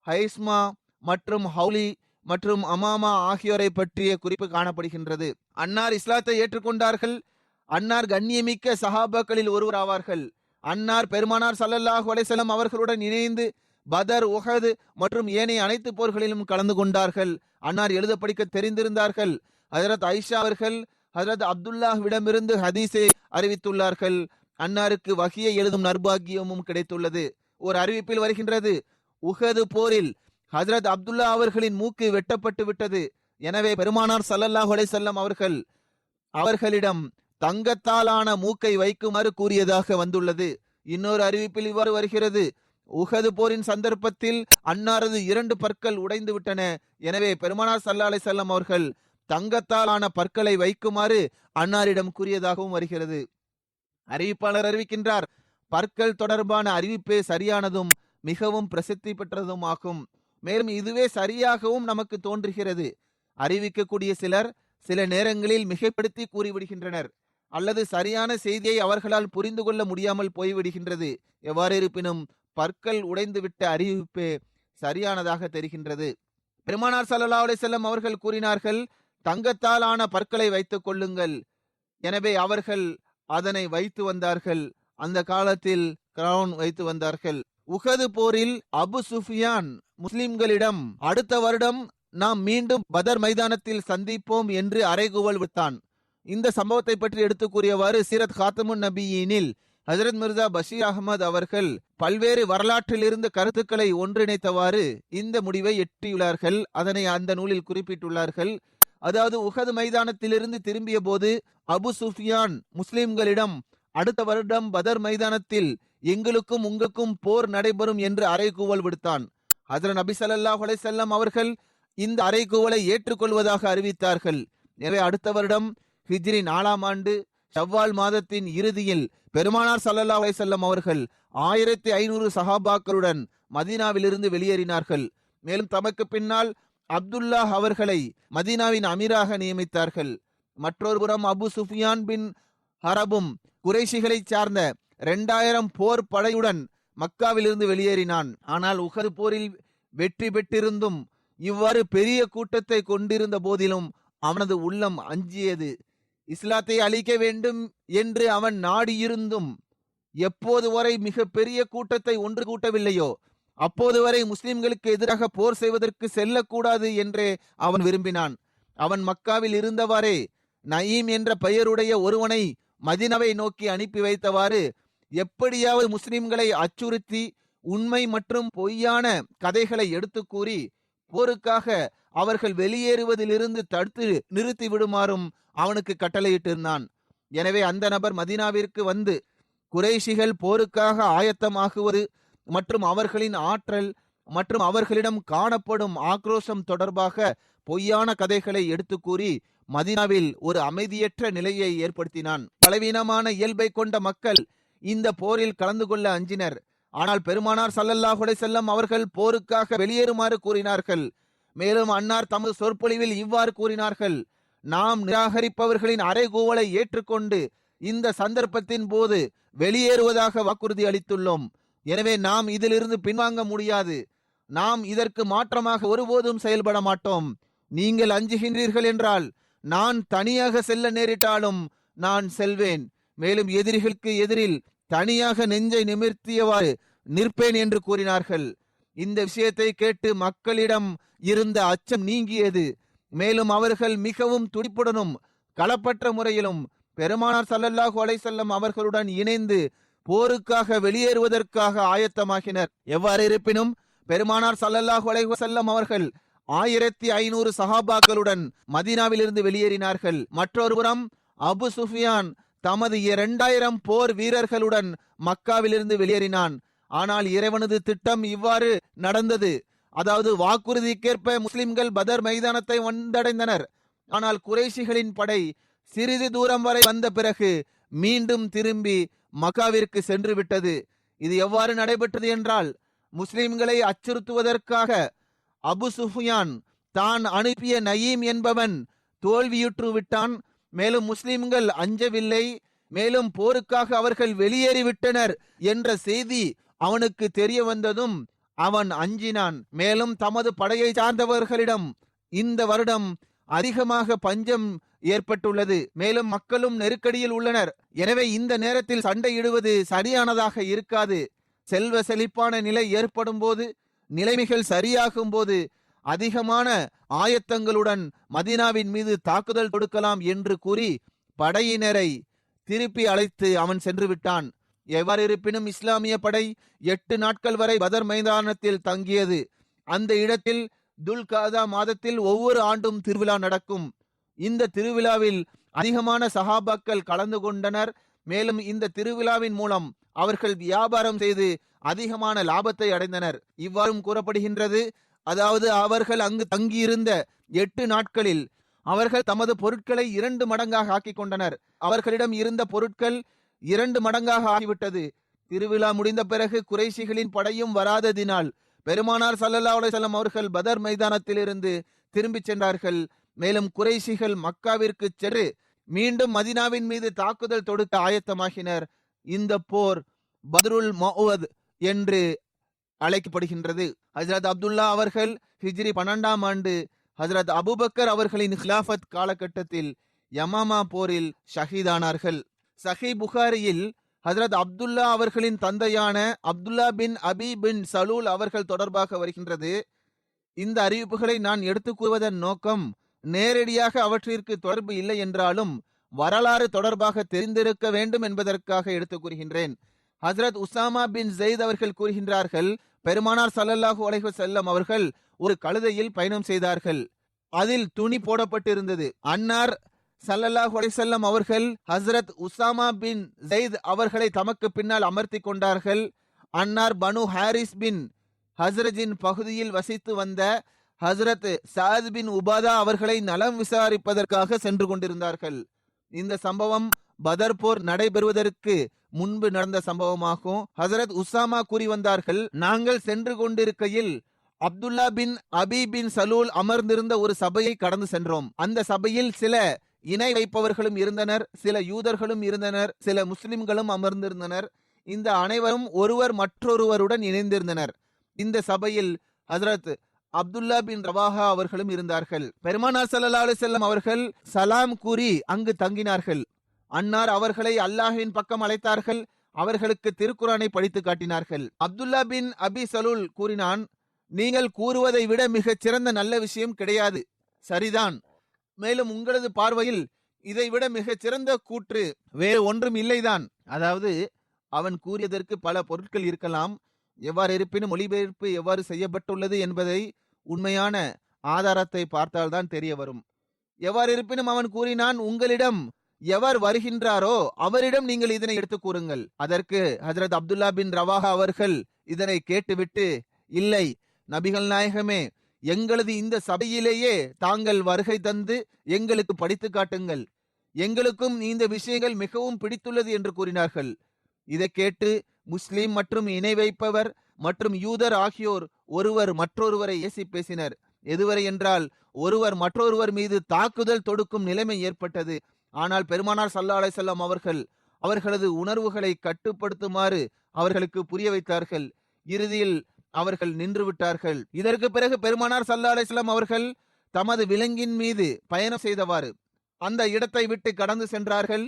ஹைஸ்மா மற்றும் ஹவுலி மற்றும் அமாமா ஆகியோரை பற்றிய குறிப்பு காணப்படுகின்றது. அன்னார் இஸ்லாத்தை ஏற்றுக்கொண்டார்கள். அன்னார் கண்ணியமிக்க சஹாபாக்களில் ஒருவர் ஆவார்கள். அன்னார் பெருமானார் ஸல்லல்லாஹு அலைஹி வஸல்லம் அவர்களுடன் இணைந்து பதர், உஹது மற்றும் ஏனைய அனைத்து போர்களிலும் கலந்து கொண்டார்கள். அன்னார் எழுத படிக்க தெரிந்திருந்தார்கள். ஹஜ்ரத் ஐஷா அவர்கள் ஹஜ்ரத் அப்துல்லாஹ்விடமிருந்து ஹதீஸை அறிவித்துள்ளார்கள். அன்னாருக்கு வஹியை எழுதும் நர்பாகியமும் கிடைத்துள்ளது. ஒரு அறிவிப்பில் வருகின்றது, உஹது போரில் ஹஜ்ரத் அப்துல்லா அவர்களின் மூக்கு வெட்டப்பட்டு விட்டது. எனவே பெருமானார் ஸல்லல்லாஹு அலைஹி வஸல்லம் அவர்கள் அவர்களிடம் தங்கத்தாலான மூக்கை வைக்குமாறு கூறியதாக வந்துள்ளது. இன்னொரு அறிவிப்பில் இவ்வாறு வருகிறது, உஹது போரின் சந்தர்ப்பத்தில் அன்னாரது 2 பற்கள் உடைந்து விட்டன. எனவே பெருமானார் ஸல்லல்லாஹு அலைஹி வஸல்லம் அவர்கள் தங்கத்தாலான பற்களை வைக்குமாறு அன்னாரிடம் கூறியதாகவும் வருகிறது. அறிவிப்பாளர் அறிவிக்கின்றார், பற்கள் தொடர்பான அறிவிப்பே சரியானதும் மிகவும் பிரசித்தி பெற்றதும் ஆகும். மேலும் இதுவே சரியாகவும் நமக்கு தோன்றுகிறது. அறிவிக்கக்கூடிய சிலர் சில நேரங்களில் மிகைப்படுத்தி கூறிவிடுகின்றனர், அல்லது சரியான செய்தியை அவர்களால் புரிந்து கொள்ள முடியாமல் போய்விடுகின்றது. எவ்வாறு இருப்பினும் பற்கள் உடைந்துவிட்ட அறிவிப்பே சரியானதாக தெரிகின்றது. பெருமானார் ஸல்லல்லாஹு அலைஹி வஸல்லம் அவர்கள் கூறினார்கள், தங்கத்தால் ஆன பற்களை வைத்துக் கொள்ளுங்கள். எனவே அவர்கள் அதனை வைத்து வந்தார்கள். அந்த காலத்தில் கிரவுன் வைத்து வந்தார்கள். உஹது போரில் அபு சுஃபியான் முஸ்லிம்களிடம் அடுத்த வருடம் நாம் மீண்டும் பதர் மைதானத்தில் சந்திப்போம் என்று அறைகூவல் விடுத்தான். இந்த சம்பவத்தை பற்றி எடுத்து கூறியவாறு சீரத் காத்தமுன் நபியினில் ஹஜ்ரத் மிர்சா பஷீர் அகமது அவர்கள் பல்வேறு வரலாற்றில் இருந்து கருத்துக்களை ஒன்றிணைத்தவாறு இந்த முடிவை எட்டியுள்ளார்கள். அதனை அந்த நூலில் குறிப்பிட்டுள்ளார்கள். அதாவது, உஹது மைதானத்திலிருந்து திரும்பிய போது அபு சுஃபியான் முஸ்லிம்களிடம் அடுத்த வருடம் பதர் மைதானத்தில் எங்களுக்கும் உங்களுக்கும் போர் நடைபெறும் என்று அறைகூவல் விடுத்தான். ஹஜ்ரத் நபி ஸல்லல்லாஹு அலைஹி வஸல்லம் அவர்கள் இந்த அறைகூவலை ஏற்றுக்கொள்வதாக அறிவித்தார்கள். எனவே அடுத்த வருடம் ஹிஜ்ரி 4ஆம் ஆண்டு ஷவ்வால் மாதத்தின் இறுதியில் பெருமானார் ஸல்லல்லாஹு அலைஹி வஸல்லம் அவர்கள் 1500 சஹாபாக்களுடன் மதீனாவிலிருந்து வெளியேறினார்கள். மேலும் தமக்கு பின்னால் அப்துல்லாஹ் அவர்களை மதீனாவின் அமீராக நியமித்தார்கள். மற்றொரு புறம் அபு சுஃபியான் பின் ஹரபும் குறைஷிகளை சார்ந்த 2000 போர் படையுடன் மக்காவிலிருந்து வெளியேறினான். ஆனால் உஹது போரில் வெற்றி பெற்றிருந்தும் இவ்வாறு பெரிய கூட்டத்தை கொண்டிருந்த போதிலும் அவனது உள்ளம் அஞ்சியது. இஸ்லாத்தை அழிக்க வேண்டும் என்று அவன் நாடியிருந்தும் எப்போது வரை மிக பெரிய கூட்டத்தை ஒன்று கூட்டவில்லையோ அப்போது வரை முஸ்லிம்களுக்கு எதிராக போர் செய்வதற்கு செல்லக்கூடாது என்றே அவன் விரும்பினான். அவன் மக்காவில் இருந்தவாறே நயீம் என்ற பெயருடைய ஒருவனை மதினாவை நோக்கி அனுப்பி வைத்தவாறு எப்படியாவது முஸ்லிம்களை அச்சுறுத்தி உண்மை மற்றும் பொய்யான கதைகளை எடுத்து கூறி போருக்காக அவர்கள் வெளியேறுவதிலிருந்து தடுத்து நிறுத்தி விடுமாறும் அவனுக்கு கட்டளையிட்டிருந்தான். எனவே அந்த நபர் மதீனாவிற்கு வந்து குறைஷிகள் போருக்காக ஆயத்தமாகுவது மற்றும் அவர்களின் ஆற்றல் மற்றும் அவர்களிடம் காணப்படும் ஆக்ரோஷம் தொடர்பாக பொய்யான கதைகளை எடுத்து கூறி மதீனாவில் ஒரு அமைதியற்ற நிலையை ஏற்படுத்தினான். பலவீனமான இயல்பை கொண்ட மக்கள் இந்த போரில் கலந்து கொள்ள அஞ்சினர். ஆனால் பெருமானார் ஸல்லல்லாஹு அலைஹி வஸல்லம் அவர்கள் போருக்காக வெளியேறுமாறு கூறினார்கள். மேலும் அன்னார் தமது சொற்பொழிவில் இவ்வாறு கூறினார்கள்: நாம் நிராகரிப்பவர்களின் அறைகூவலை ஏற்றுக்கொண்டு இந்த சந்தர்ப்பத்தின் போது வெளியேறுவதாக வாக்குறுதி அளித்துள்ளோம். எனவே நாம் இதிலிருந்து பின்வாங்க முடியாது. நாம் இதற்கு மாற்றமாக ஒருபோதும் செயல்பட மாட்டோம். நீங்கள் அஞ்சுகின்றீர்கள் என்றால் நான் தனியாக செல்ல நேரிட்டாலும் நான் செல்வேன். மேலும் எதிரிகளுக்கு எதிரில் தனியாக நெஞ்சை நிமிர்த்தியவாறு நிற்பேன் என்று கூறினார்கள். இந்த விஷயத்தை கேட்டு மக்களிடம் இருந்த அச்சம் நீங்கியது. மேலும் அவர்கள் மிகவும் துடிப்புடனும் களப்பற்ற முறையிலும் பெருமானார் ஸல்லல்லாஹு அலைஹி வஸல்லம் அவர்களுடன் இணைந்து போருக்காக வெளியேறுவதற்காக ஆயத்தமாகினர். எவ்வாறு இருப்பினும் பெருமானார் ஸல்லல்லாஹு அலைஹி வஸல்லம் அவர்கள் 1500 சஹாபாக்களுடன் மதீனாவிலிருந்து வெளியேறினார்கள். மற்றொரு புறம் அபு சுஃபியான் தமது 2000 போர் வீரர்களுடன் மக்காவிலிருந்து வெளியேறினான். ஆனால் இறைவனது திட்டம் இவ்வாறு நடந்தது. அதாவது வாக்குறுதிக்கேற்ப முஸ்லிம்கள் பதர் மைதானத்தை வந்தடைந்தனர். ஆனால் குறைஷிகளின் படை சிறிது தூரம் வரை வந்த பிறகு மீண்டும் திரும்பி மக்காவிற்கு சென்று விட்டது. இது எவ்வாறு நடைபெற்றது என்றால், முஸ்லிம்களை அச்சுறுத்துவதற்காக அபு சுஃபியான் தான் அனுப்பிய நயீம் என்பவன் தோல்வியுற்று விட்டான். மேலும் முஸ்லிம்கள் அஞ்சவில்லை. மேலும் போருக்காக அவர்கள் வெளியேறிவிட்டனர் என்ற செய்தி அவனுக்கு தெரிய வந்ததும் அவன் அஞ்சினான். மேலும் தமது படையை சார்ந்தவர்களிடம் இந்த வருடம் அதிகமாக பஞ்சம் ஏற்பட்டுள்ளது. மேலும் மக்களும் நெருக்கடியில் உள்ளனர். எனவே இந்த நேரத்தில் சண்டையிடுவது சரியானதாக இருக்காது. செல்வ செழிப்பான நிலை ஏற்படும் போது, நிலைமைகள் சரியாகும் போது அதிகமான ஆயத்தங்களுடன் மதீனாவின் மீது தாக்குதல் தொடுக்கலாம் என்று கூறி படையினரை திருப்பி அழைத்து அவன் சென்று விட்டான். எவ்வாறு இருப்பினும் இஸ்லாமிய படை 8 நாட்கள் வரை பதர் மைதானத்தில் தங்கியது. அந்த இடத்தில் துல்காதா மாதத்தில் ஒவ்வொரு ஆண்டும் திருவிழா நடக்கும். இந்த திருவிழாவில் அதிகமான சஹாபாக்கள் கலந்து கொண்டனர். மேலும் இந்த திருவிழாவின் மூலம் அவர்கள் வியாபாரம் செய்து அதிகமான லாபத்தை அடைந்தனர். இவ்வாறும் கூறப்படுகின்றது. அதாவது அவர்கள் அங்கு தங்கியிருந்த 8 நாட்களில் அவர்கள் தமது பொருட்களை 2 மடங்காக ஆக்கிக் கொண்டனர். அவர்களிடம் இருந்த பொருட்கள் 2 மடங்காக ஆகிவிட்டது. திருவிழா முடிந்த பிறகு குறைஷிகளின் படையும் வராததினால் பெருமானார் ஸல்லல்லாஹு அலைஹி வஸல்லம் அவர்கள் பதர் மைதானத்திலிருந்து திரும்பிச் சென்றார்கள். மேலும் குறைஷிகள் மக்காவிற்கு சென்று மீண்டும் மதீனாவின் மீது தாக்குதல் தொடுக்க ஆயத்தமாகினர். இந்த போர் பத்ருல் மௌஅத் என்று அழைக்கப்படுகின்றது. ஹஜ்ரத் அப்துல்லா அவர்கள் ஹிஜ்ரி 12ஆம் ஆண்டு ஹஜ்ரத் அபூபக்கர் அவர்களின் ஹிலாஃபத் காலகட்டத்தில் யமாமா போரில் ஷஹீதானார்கள். சஹீ புகாரியில் ஹஜ்ரத் அப்துல்லா அவர்களின் தந்தையான அப்துல்லா பின் அபி பின் சலூல் அவர்கள் தொடர்பாக வருகின்றது. இந்த அறிவிப்புகளை நான் எடுத்துக் கூறுவதன் நோக்கம் நேரடியாக அவற்றிற்கு தொடர்பு இல்லை என்றாலும் வரலாறு தொடர்பாக தெரிந்திருக்க வேண்டும் என்பதற்காக எடுத்துக் கூறுகின்றேன். ஹஜ்ரத் உசாமா பின் ஜெயித் அவர்கள் கூறுகின்றார்கள், பெருமானார் ஸல்லல்லாஹு அலைஹி வஸல்லம் அவர்கள் ஒரு கழுதையில் பயணம் செய்தார்கள். அதில் துணி போடப்பட்டிருந்தது. அன்னார் ஸல்லல்லாஹு அலைஹி வஸல்லம் அவர்கள் ஹஜ்ரத் உசாமா பின் ஜெயித் அவர்களை தமக்கு பின்னால் அமர்த்தி கொண்டார்கள். அன்னார் பனு ஹாரிஸ் பின் ஹஸ்ரஜின் பகுதியில் வசித்து வந்த ஹஜ்ரத் சாத் பின் உபாதா அவர்களை நலம் விசாரிப்பதற்காக சென்று கொண்டிருந்தார்கள். இந்த சம்பவம் பதர் போர் நடைபெறுவதற்கு முன்பு நடந்த சம்பவமாகும். ஹஜ்ரத் உசாமா கூறி வந்தார்கள், நாங்கள் சென்று கொண்டிருக்கையில் அப்துல்லா பின் அபி பின் சலூல் அமர்ந்திருந்த ஒரு சபையை கடந்து சென்றோம். அந்த சபையில் சில இணை வைப்பவர்களும் இருந்தனர், சில யூதர்களும் இருந்தனர், சில முஸ்லிம்களும் அமர்ந்திருந்தனர். இந்த அனைவரும் ஒருவர் மற்றொருவருடன் இணைந்திருந்தனர். இந்த சபையில் ஹஜ்ரத் அப்துல்லா பின் ரவாஹா அவர்களும் இருந்தார்கள். பெருமானார் ஸல்லல்லாஹு அலைஹி வஸல்லம் அவர்கள் சலாம் கூறி அங்கு தங்கினார்கள். அன்னார் அவர்களை அல்லாஹ்வின் பக்கம் அழைத்தார்கள். அவர்களுக்கு திருக்குரானை படித்து காட்டினார்கள். அப்துல்லா பின் அபி சலூல் கூறினான், நீங்கள் கூறுவதை விட மிகச் சிறந்த நல்ல விஷயம் கிடையாது. சரிதான். மேலும் உங்களது பார்வையில் இதைவிட மிகச் சிறந்த கூற்று வேறு ஒன்றும் இல்லைதான். அதாவது அவன் கூறியதற்கு பல பொருட்கள் இருக்கலாம். எவ்வாறு இருப்பினும் மொழிபெயர்ப்பு எவ்வாறு செய்யப்பட்டுள்ளது என்பதை உண்மையான ஆதாரத்தை பார்த்தால்தான் தெரிய வரும். எவ்வாறு இருப்பினும் அவன் கூறினான், உங்களிடம் எவர் வருகின்றாரோ அவரிடம் நீங்கள் இதனை எடுத்து கூறுங்கள். அதற்கு ஹஜ்ரத் அப்துல்லா பின் ரவாஹா அவர்கள் இதனை கேட்டுவிட்டு, இல்லை நபிகள் நாயகமே, எங்களது இந்த சபையிலேயே தாங்கள் வருகை தந்து எங்களுக்கு படித்து காட்டுங்கள். எங்களுக்கும் இந்த விஷயங்கள் மிகவும் பிடித்துள்ளது என்று கூறினார்கள். இதை கேட்டு முஸ்லிம் மற்றும் இணை வைப்பவர் மற்றும் யூதர் ஆகியோர் ஒருவர் மற்றொருவரை ஏசி பேசினர். எதுவரை என்றால் ஒருவர் மற்றொருவர் மீது தாக்குதல் தொடுக்கும் நிலைமை ஏற்பட்டது. ஆனால் பெருமானார் ஸல்லல்லாஹு அலைஹி வஸல்லம் அவர்கள் அவர்களது உணர்வுகளை கட்டுப்படுத்துமாறு அவர்களுக்கு புரிய வைத்தார்கள். இறுதியில் அவர்கள் நின்று விட்டார்கள். இதற்கு பிறகு பெருமானார் ஸல்லல்லாஹு அலைஹி வஸல்லம் அவர்கள் தமது விலங்கின் மீது பயணம் செய்தவாறு அந்த இடத்தை விட்டு கடந்து சென்றார்கள்.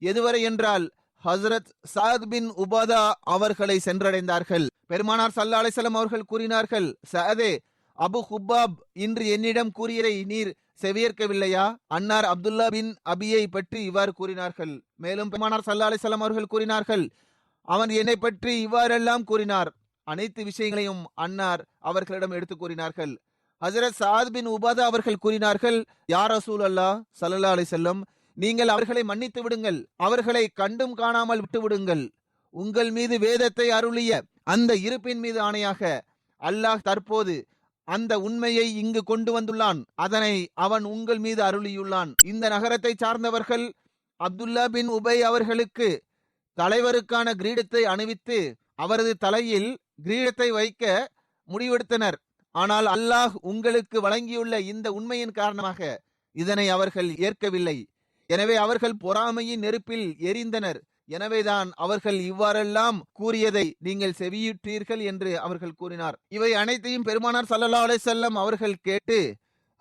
எதுவரை என்றால் ஹஜ்ரத் சஅத் பின் உபாதா அவர்களை சென்றடைந்தார்கள். பெருமானார் ஸல்லல்லாஹு அலைஹி வஸல்லம் அவர்கள் கூறினார்கள், சஅதே, அபு ஹுப்பாப் இன்று என்னிடம் கூறியதை நீர் செவியேற்கவில்லையா? அன்னார் அப்துல்லா பின் அபியை பற்றி இவ்வாறு கூறினார்கள். மேலும் பெருமானார் ஸல்லல்லாஹு அலைஹி வஸல்லம் அவர்கள் கூறினார்கள், அவன் என்னை பற்றி இவ்வாறெல்லாம் கூறினார். அனைத்து விஷயங்களையும் அன்னார் அவர்களிடம் எடுத்து கூறினார்கள். ஹஜ்ரத் சஅத் பின் உபாதா அவர்கள் கூறினார்கள், யா ரசூலல்லாஹ் ஸல்லல்லாஹு அலைஹி வஸல்லம், நீங்கள் அவர்களை மன்னித்து விடுங்கள், அவர்களை கண்டும் காணாமல் விட்டு விடுங்கள். உங்கள் மீது வேதத்தை அருளிய அந்த இருப்பின் மீது ஆணையாக, அல்லாஹ் தற்போது அந்த உண்மையை இங்கு கொண்டு வந்துள்ளான். அதனை அவன் உங்கள் மீது அருளியுள்ளான். இந்த நகரத்தை சார்ந்தவர்கள் அப்துல்லா பின் உபை அவர்களுக்கு தலைவருக்கான கிரீடத்தை அணிவித்து அவரது தலையில் கிரீடத்தை வைக்க முடிவெடுத்தனர். ஆனால் அல்லாஹ் உங்களுக்கு வழங்கியுள்ள இந்த உண்மையின் காரணமாக இதனை அவர்கள் ஏற்கவில்லை. எனவே அவர்கள் பொறாமையின் நெருப்பில் எரிந்தனர். எனவேதான் அவர்கள் இவ்வாறெல்லாம் கூறியதை நீங்கள் செவியுற்றீர்கள் என்று அவர்கள் கூறினார். இவை அனைத்தையும் பெருமானார் ஸல்லல்லாஹு அலைஹி வஸல்லம் அவர்கள் கேட்டு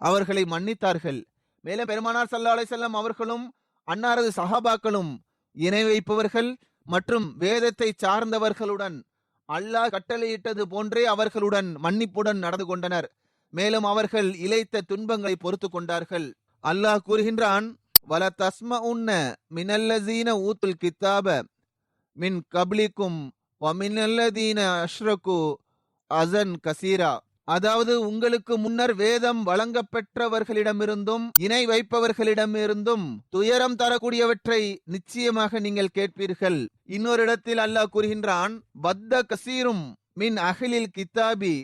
அவர்களை மன்னித்தார்கள். மேலும் பெருமானார் ஸல்லல்லாஹு அலைஹி வஸல்லம் அவர்களும் அன்னாரது சஹாபாக்களும் இணை வைப்பவர்கள் மற்றும் வேதத்தை சார்ந்தவர்களுடன் அல்லாஹ் கட்டளையிட்டது போன்றே அவர்களுடன் மன்னிப்புடன் நடந்து கொண்டனர். மேலும் அவர்கள் இழைத்த துன்பங்களை பொறுத்து கொண்டார்கள். அல்லாஹ் கூறுகின்றான், வல தஸ்மஉன்ன மினல்லதீன ஊத்துல் கித்தாப மின் கப்லிக்கும் வ மினல்லதீன அஷ்ரகு அஸன் கசீரா. அதாவது உங்களுக்கு முன்னர் வேதம் வழங்கப்பெற்றவர்களிடமிருந்தும் இணை வைப்பவர்களிடமிருந்தும் துயரம் தரக்கூடியவற்றை நிச்சயமாக நீங்கள் கேட்பீர்கள். இன்னொரு இடத்தில் அல்லாஹ் கூறுகின்றான், பத்த கசீரும் மின் அஹ்லில் கித்தாபி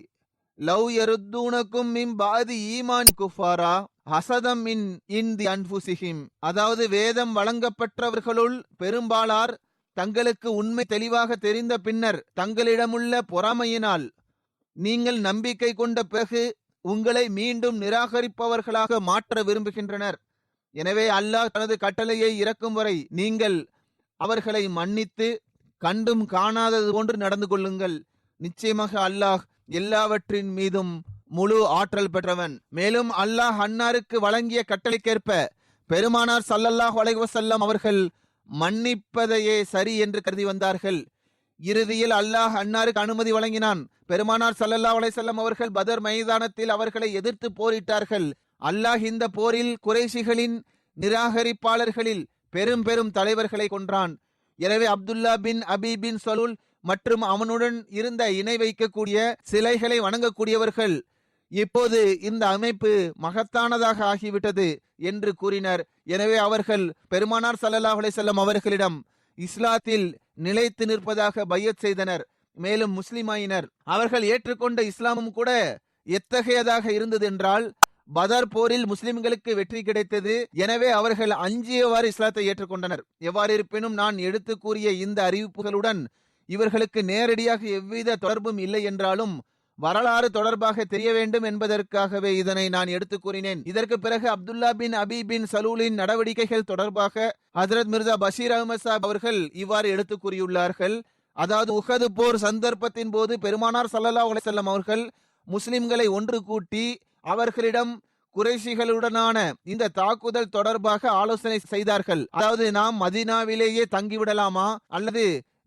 லவ் யருத்தூனக்கும் மின் பாதி ஈமான் குஃபாரா ஹசதம் மின் இன்தி அன்ஃபுசிஹிம். அதாவது வேதம் வழங்கப்பட்டவர்களுள் பெரும்பாலார் தங்களுக்கு உண்மை தெளிவாக தெரிந்த பின்னர் தங்களிடமுள்ள பொறாமையினால் நீங்கள் நம்பிக்கை கொண்ட பிறகு உங்களை மீண்டும் நிராகரிப்பவர்களாக மாற்ற விரும்புகின்றனர். எனவே அல்லாஹ் தனது கட்டளையை இறக்கும் வரை நீங்கள் அவர்களை மன்னித்து கண்டும் காணாதது போன்று நடந்து கொள்ளுங்கள். நிச்சயமாக அல்லாஹ் எல்லாவற்றின் மீதும் முழு ஆற்றல் பெற்றவன். மேலும் அல்லாஹ் அன்னாருக்கு வழங்கிய கட்டளைக்கேற்ப பெருமானார் ஸல்லல்லாஹு அலைஹி வஸல்லம் அவர்கள் மன்னிப்பதையே சரி என்று கருதி வந்தார்கள். இறுதியில் அல்லாஹ் அன்னாருக்கு அனுமதி வழங்கினான். பெருமானார் ஸல்லல்லாஹு அலைஹி வஸல்லம் அவர்கள் பதர் மைதானத்தில் அவர்களை எதிர்த்து போரிட்டார்கள். அல்லாஹ் இந்த போரில் குறைஷிகளின் நிராகரிப்பாளர்களில் பெரும் பெரும் தலைவர்களை கொன்றான். எனவே அப்துல்லா பின் அபி பின் சலூல் மற்றும் அவனுடன் இருந்த இணை வைக்கக்கூடிய சிலைகளை வணங்கக்கூடியவர்கள் இப்போது இந்த அமைப்பு மகத்தானதாக ஆகிவிட்டது என்று கூறினர். எனவே அவர்கள் பெருமானார் ஸல்லல்லாஹு அலைஹி வஸல்லம் அவர்களிடம் இஸ்லாத்தில் நிலைத்து நிற்பதாக பையத் செய்தனர். மேலும் முஸ்லிமாயினர். அவர்கள் ஏற்றுக்கொண்ட இஸ்லாமும் கூட எத்தகையதாக இருந்தது என்றால், பதர் போரில் முஸ்லிம்களுக்கு வெற்றி கிடைத்தது. எனவே அவர்கள் அஞ்சியவாறு இஸ்லாத்தை ஏற்றுக்கொண்டனர். எவ்வாறு இருப்பினும் நான் எடுத்து கூறிய இந்த அறிவிப்புகளுடன் இவர்களுக்கு நேரடியாக எவ்வித தொடர்பும் இல்லை என்றாலும் வரலாறு தொடர்பாக தெரிய வேண்டும் என்பதற்காகவே இதனை நான் எடுத்து கூறினேன். இதற்கு பிறகு அப்துல்லா பின் அபி பின் சலூலின் நடவடிக்கைகள் தொடர்பாக ஹஜ்ரத் மிர்சா பஷீர் அஹ்மத் சாப் அவர்கள் இவ்வாறு எடுத்து கூறியுள்ளார்கள். அதாவது உஹது போர் சந்தர்ப்பத்தின் போது பெருமானார் ஸல்லல்லாஹு அலைஹி வஸல்லம் அவர்கள் முஸ்லிம்களை ஒன்று கூட்டி அவர்களிடம் குறைஷிகளுடனான இந்த தாக்குதல் தொடர்பாக ஆலோசனை செய்தார்கள். அதாவது நாம் மதீனாவிலேயே தங்கிவிடலாமா அல்லது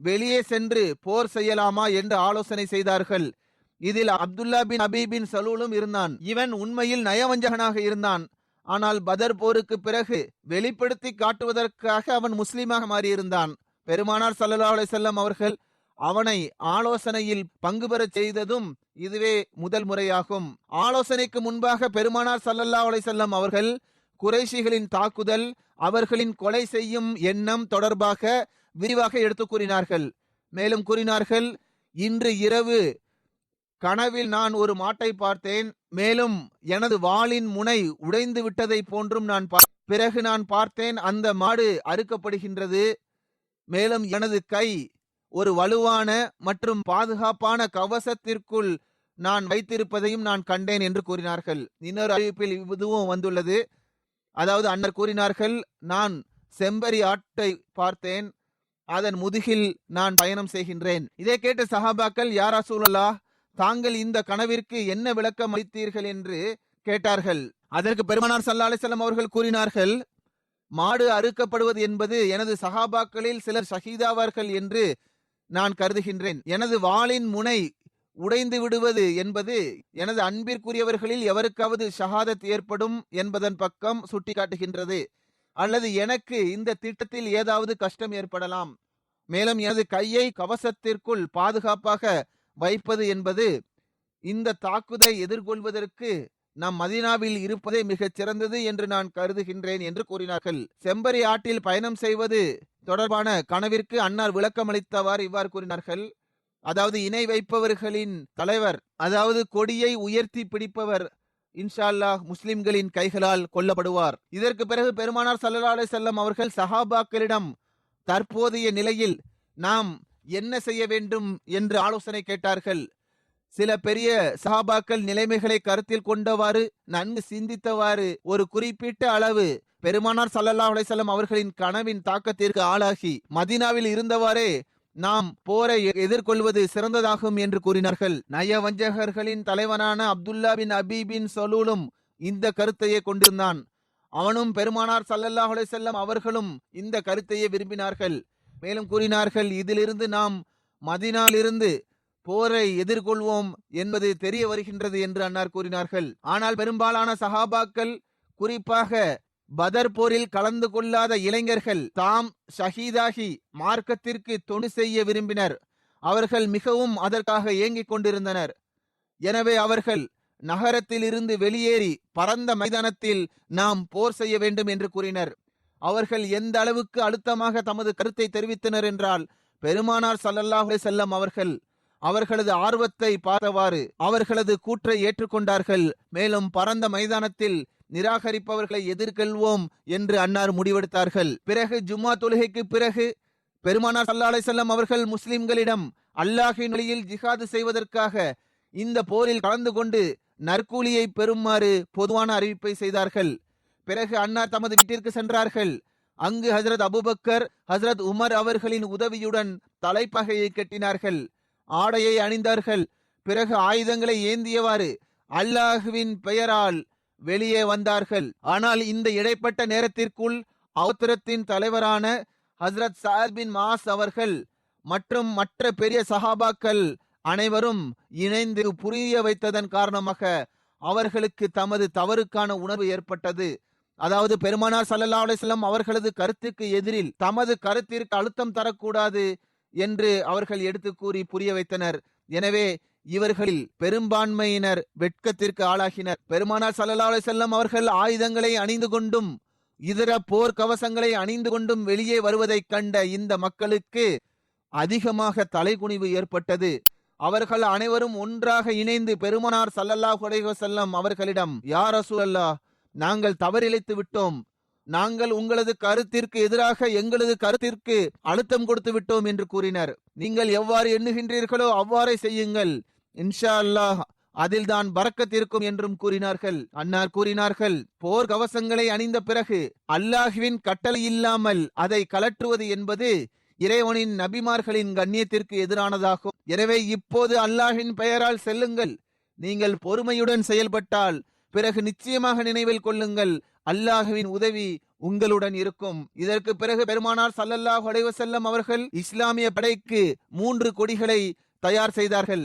வெளியே சென்று போர் செய்யலாமா என்று ஆலோசனை செய்தார்கள். இதில் அப்துல்லா பின் அபீ பின் சலூலும் இருந்தான். இவன் உண்மையில் நயவஞ்சகனாக இருந்தான். ஆனால் பதர் போருக்கு பிறகு வெளிப்படுத்தி காட்டுவதற்காக அவன் முஸ்லீமாக மாறியிருந்தான். பெருமானார் ஸல்லல்லாஹு அலைஹி வஸல்லம் அவர்கள் அவனை ஆலோசனையில் பங்கு பெறச் செய்ததும் இதுவே முதல் முறையாகும். ஆலோசனைக்கு முன்பாக பெருமானார் ஸல்லல்லாஹு அலைஹி வஸல்லம் அவர்கள் குறைஷிகளின் தாக்குதல், அவர்களின் கொலை செய்யும் எண்ணம் தொடர்பாக விரிவாக எடுத்து கூறினார்கள். மேலும் கூறினார்கள், இன்று இரவு கனவில் நான் ஒரு மாட்டை பார்த்தேன். மேலும் எனது வாளின் முனை உடைந்து விட்டதை போன்றும் பிறகு நான் பார்த்தேன் அந்த மாடு அறுக்கப்படுகின்றது. மேலும் எனது கை ஒரு வலுவான மற்றும் பாதுகாப்பான கவசத்திற்குள் நான் வைத்திருப்பதையும் நான் கண்டேன் என்று கூறினார்கள். இன்னொரு அறிவிப்பில் இதுவும் வந்துள்ளது. அதாவது அன்னர் கூறினார்கள், நான் செம்பரி ஆட்டை பார்த்தேன், அதன் முதுகில் நான் பயணம் செய்கின்றேன். இதை கேட்ட சஹாபாக்கள், யா ரசூலல்லாஹ், தாங்கள் இந்த கனவிற்கு என்ன விளக்கம் அளித்தீர்கள் என்று கேட்டார்கள். அதற்கு பெருமானார் ஸல்லல்லாஹு அலைஹி வஸல்லம் அவர்கள் கூறினார்கள், மாடு அறுக்கப்படுவது என்பது எனது சஹாபாக்களில் சிலர் ஷஹீதாவார்கள் என்று நான் கருதுகின்றேன். எனது வாளின் முனை உடைந்து விடுவது என்பது எனது அன்பிற்குரியவர்களில் எவருக்காவது ஷஹாதத் ஏற்படும் என்பதன் பக்கம் சுட்டி காட்டுகின்றது. அல்லது எனக்கு இந்த திட்டத்தில் ஏதாவது கஷ்டம் ஏற்படலாம். மேலும் எனது கையை கவசத்திற்குள் பாதுகாப்பாக வைப்பது என்பது இந்த தாக்குதலை எதிர்கொள்வதற்கு நாம் மதீனாவில் இருப்பதே மிகச் சிறந்தது என்று நான் கருதுகின்றேன் என்று கூறினார்கள். செம்பரி ஆட்டில் பயணம் செய்வது தொடர்பான கனவிற்கு அன்னார் விளக்கம் அளித்தவாறு இவ்வாறு கூறினார்கள். அதாவது இணை வைப்பவர்களின் தலைவர், அதாவது கொடியை உயர்த்தி பிடிப்பவர் இன்ஷா அல்லாஹ் முஸ்லிம்களின் கைகளால் கொல்லப்படுவார். இதற்கு பிறகு பெருமானார் ஸல்லல்லாஹு அலைஹி வஸல்லம் அவர்கள் சஹாபாக்களிடம் தற்போதைய நிலையில் நாம் என்ன செய்ய வேண்டும் என்று ஆலோசனை கேட்டார்கள். சில பெரிய சஹாபாக்கள் நிலைமைகளை கருத்தில் கொண்டவாறு நன்கு சிந்தித்தவாறு ஒரு குறிப்பிட்ட அளவு பெருமானார் ஸல்லல்லாஹு அலைஹி வஸல்லம் அவர்களின் கனவின் தாக்கத்திற்கு ஆளாகி மதீனாவில் இருந்தவாறே நாம் போரை எதிர்கொள்வது சிறந்ததாகும் என்று கூறினார்கள். நயவஞ்சகர்களின் தலைவனான அப்துல்லா பின் அபீ பின் சலூலும் இந்த கருத்தையே கொண்டிருந்தான். அவனும் பெருமானார் ஸல்லல்லாஹு அலைஹி வஸல்லம் அவர்களும் இந்த கருத்தையே விரும்பினார்கள். மேலும் கூறினார்கள், இதிலிருந்து நாம் மதீனாவிலிருந்து போரை எதிர்கொள்வோம் என்பது தெரிய வருகின்றது என்று அன்னார் கூறினார்கள். ஆனால் பெரும்பாலான சஹாபாக்கள், குறிப்பாக பதர் போரில் கலந்து கொள்ளாத இளைஞர்கள், தாம் ஷஹீதாகி மார்க்கத்திற்கு தொண்டு செய்ய விரும்பினர். அவர்கள் மிகவும் அதற்காக ஏங்கிக் கொண்டிருந்தனர். எனவே அவர்கள் நகரத்தில் இருந்து வெளியேறி பரந்த மைதானத்தில் நாம் போர் செய்ய வேண்டும் என்று கூறினர். அவர்கள் எந்த அளவுக்கு அழுத்தமாக தமது கருத்தை தெரிவித்தனர் என்றால், பெருமானார் ஸல்லல்லாஹு அலைஹி வஸல்லம் அவர்கள் அவர்களது ஆர்வத்தை பார்த்தவாறு அவர்களது கூற்றை ஏற்றுக்கொண்டார்கள். மேலும் பரந்த மைதானத்தில் நிராகரிப்பவர்களை எதிர்கொள்வோம் என்று அன்னார் முடிவெடுத்தார்கள். பிறகு ஜும்மா தொழுகைக்கு பிறகு பெருமானார் ஸல்லல்லாஹு அலைஹி வஸல்லம் அவர்கள் முஸ்லிம்களிடம் அல்லாஹ்வின் வழியில் ஜிஹாது செய்வதற்காக இந்த போரில் கலந்து கொண்டு நற்கூலியை பெறுமாறு பொதுவான அறிவிப்பை செய்தார்கள். பிறகு அன்னார் தமது வீட்டிற்கு சென்றார்கள். அங்கு ஹஜ்ரத் அபூபக்கர், ஹஜ்ரத் உமர் அவர்களின் உதவியுடன் தலைப்பகையை கட்டினார்கள், ஆடையை அணிந்தார்கள். பிறகு ஆயுதங்களை ஏந்தியவாறு அல்லாஹ்வின் பெயரால் வெளியே வந்தார்கள். ஆனால் இந்த இடைப்பட்ட நேரத்திற்குள் அவுத்ரத்தின் தலைவரான ஹஜ்ரத் சஅத் பின் மாஸ் அவர்கள் மற்றும் மற்ற பெரிய சஹாபாக்கள் அனைவரும் இணைந்து புரிய வைத்ததன் காரணமாக அவர்களுக்கு தமது தவறுக்கான உணர்வு ஏற்பட்டது. அதாவது பெருமானார் ஸல்லல்லாஹு அலைஹி வஸல்லம் அவர்களது கருத்துக்கு எதிரில் தமது கருத்திற்கு அழுத்தம் தரக்கூடாது என்று அவர்கள் எடுத்து கூறி புரிய வைத்தனர். எனவே இவர்களில் பெரும்பான்மையினர் வெட்கத்திற்கு ஆளாகினர். பெருமானார் ஸல்லல்லாஹு அலைஹி வஸல்லம் அவர்கள் ஆயுதங்களை அணிந்து கொண்டும் இதர போர் கவசங்களை அணிந்து கொண்டும் வெளியே வருவதைக் கண்ட இந்த மக்களுக்கு அதிகமாக தலைகுனிவு ஏற்பட்டது. அவர்கள் அனைவரும் ஒன்றாக இணைந்து பெருமானார் ஸல்லல்லாஹு அலைஹி வஸல்லம் அவர்களிடம், யா ரசூலல்லாஹ், நாங்கள் தவறிழைத்து விட்டோம். நாங்கள் உங்களது கருத்திற்கு எதிராக எங்களது கருத்திற்கு அழுத்தம் கொடுத்து விட்டோம் என்று கூறினர். நீங்கள் எவ்வாறு எண்ணுகின்றீர்களோ அவ்வாறே செய்யுங்கள், இன்ஷா அல்லாஹ் அதில் தான் பரக்கத் இருக்கும் என்றும் கூறினார்கள். அன்னார் கூறினார்கள், போர் கவசங்களை அணிந்த பிறகு அல்லாஹ்வின் கட்டளை இல்லாமல் அதை கலற்றுவது என்பது இறைவனின் நபிமார்களின் கண்ணியத்திற்கு எதிரானதாகும். எனவே இப்போது அல்லாஹ்வின் பெயரால் செல்லுங்கள். நீங்கள் பொறுமையுடன் செயல்பட்டால் பிறகு நிச்சயமாக நினைவில் கொள்ளுங்கள், அல்லாஹ்வின் உதவி உங்களுடன் இருக்கும். இதற்கு பிறகு பெருமானார் ஸல்லல்லாஹு அலைஹி வஸல்லம் அவர்கள் இஸ்லாமிய படைக்கு 3 கொடிகளை தயார் செய்தார்கள்.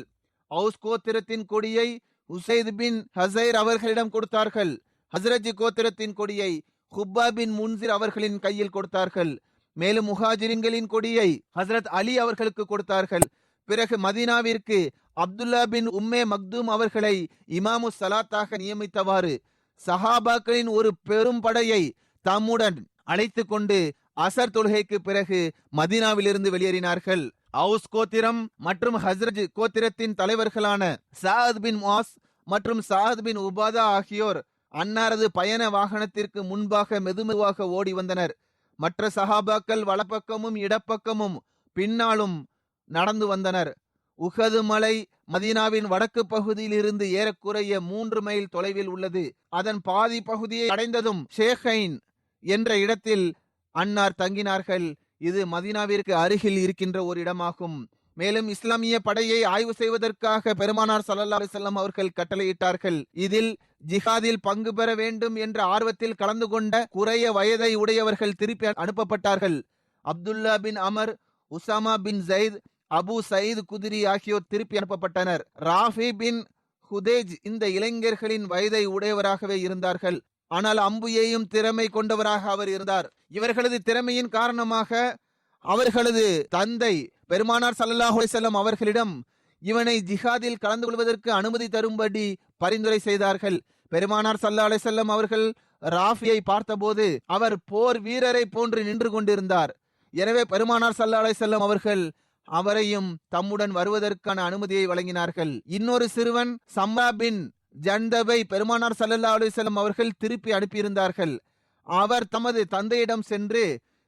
அவுஸ் கோத்திரத்தின் கொடியை உசைத் பின் ஹஸைர் அவர்களிடம் கொடுத்தார்கள். ஹஸ்ரஜ் கோத்திரத்தின் கொடியை ஹுப்பா பின் முன்சிர் அவர்களின் கையில் கொடுத்தார்கள். மேலும் முஹாஜிரின்களின் கொடியை ஹஸ்ரத் அலி அவர்களுக்கு கொடுத்தார்கள். பிறகு மதீனாவிற்கு அப்துல்லா பின் உம்மே மக்தூம் அவர்களை இமாமு சலாத்தாக நியமித்தவாறு சஹாபாக்களின் ஒரு பெரும் படையை தம்முடன் அழைத்து கொண்டு அசர் தொழுகைக்கு பிறகு மதீனாவிலிருந்து வெளியேறினார்கள். அவுஸ் கோத்திரம் மற்றும் ஹஸ்ரஜ் கோத்திரத்தின் தலைவர்களான சாத் பின் முஆஸ் மற்றும் சாத் பின் உபாதா ஆகியோர் அன்னாரது பயண வாகனத்திற்கு முன்பாக மெதுமெதுவாக ஓடி வந்தனர். மற்ற சஹாபாக்கள் வலப்பக்கமும் இடப்பக்கமும் பின்னாலும் நடந்து வந்தனர். உஹது மலை மதீனாவின் வடக்கு பகுதியில் இருந்து ஏறக்குறைய 3 மைல் தொலைவில் உள்ளது. அதன் பாதி பகுதியை அடைந்ததும் ஷேஹைன் என்ற இடத்தில் அன்னார் தங்கினார்கள். இது மதீனாவிற்கு அருகில் இருக்கின்ற ஒரு இடமாகும். மேலும் இஸ்லாமிய படையை ஆய்வு செய்வதற்காக பெருமானார் ஸல்லல்லாஹு அலைஹி வஸல்லம் அவர்கள் கட்டளையிட்டார்கள். இதில் ஜிஹாதில் பங்கு பெற வேண்டும் என்ற ஆர்வத்தில் கலந்து கொண்ட குறைய வயதை உடையவர்கள் திருப்பி அனுப்பப்பட்டார்கள். அப்துல்லா பின் அமர், உசாமா பின் ஜயித், அபு சயீத் குதிரி ஆகியோர் திருப்பி அனுப்பப்பட்டனர். ராஃபி பின் ஹுதேஜ் இந்த இளைஞர்களின் வயதை உடையவராகவே இருந்தார்கள். ஆனால் அம்பு எய்யும் திறமை கொண்டவராக அவர் இருந்தார். இவர்களது திறமையின் காரணமாக அவர்களது தந்தை பெருமானார் ஸல்லல்லாஹு அலைஹி வஸல்லம் அவர்களிடம் இவனை ஜிஹாதில் கலந்து கொள்வதற்கு அனுமதி தரும்படி பரிந்துரை செய்தார்கள். பெருமானார் ஸல்லல்லாஹு அலைஹி வஸல்லம் அவர்கள் ராஃபியை பார்த்தபோது அவர் போர் வீரரை போன்று நின்று கொண்டிருந்தார். எனவே பெருமானார் ஸல்லல்லாஹு அலைஹி வஸல்லம் அவர்கள் அவரையும் தம்முடன் வருவதற்கான அனுமதியை வழங்கினார்கள். இன்னொரு சிறுவன் சம்ரா பின் ஜந்தபை பெருமானார் ஸல்லல்லாஹு அலைஹி வஸல்லம் அவர்கள் திருப்பி அனுப்பியிருந்தார்கள். அவர் தமது தந்தையிடம் சென்று,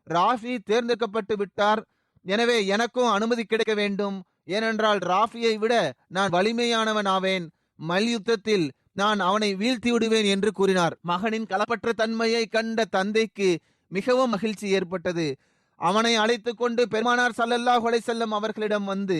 ராஃபி தேர்ந்தெடுக்கப்பட்டு விட்டார், எனவே எனக்கும் அனுமதி கிடைக்க வேண்டும். ஏனென்றால் ராஃபியை விட நான் வலிமையானவன் ஆவேன். மல்யுத்தத்தில் நான் அவனை வீழ்த்தி விடுவேன் என்று கூறினார். மகனின் களப்பற்ற தன்மையை கண்ட தந்தைக்கு மிகவும் மகிழ்ச்சி ஏற்பட்டது. அவனை அழைத்து கொண்டு பெருமானார் ஸல்லல்லாஹு அலைஹி வஸல்லம் அவர்களிடம் வந்து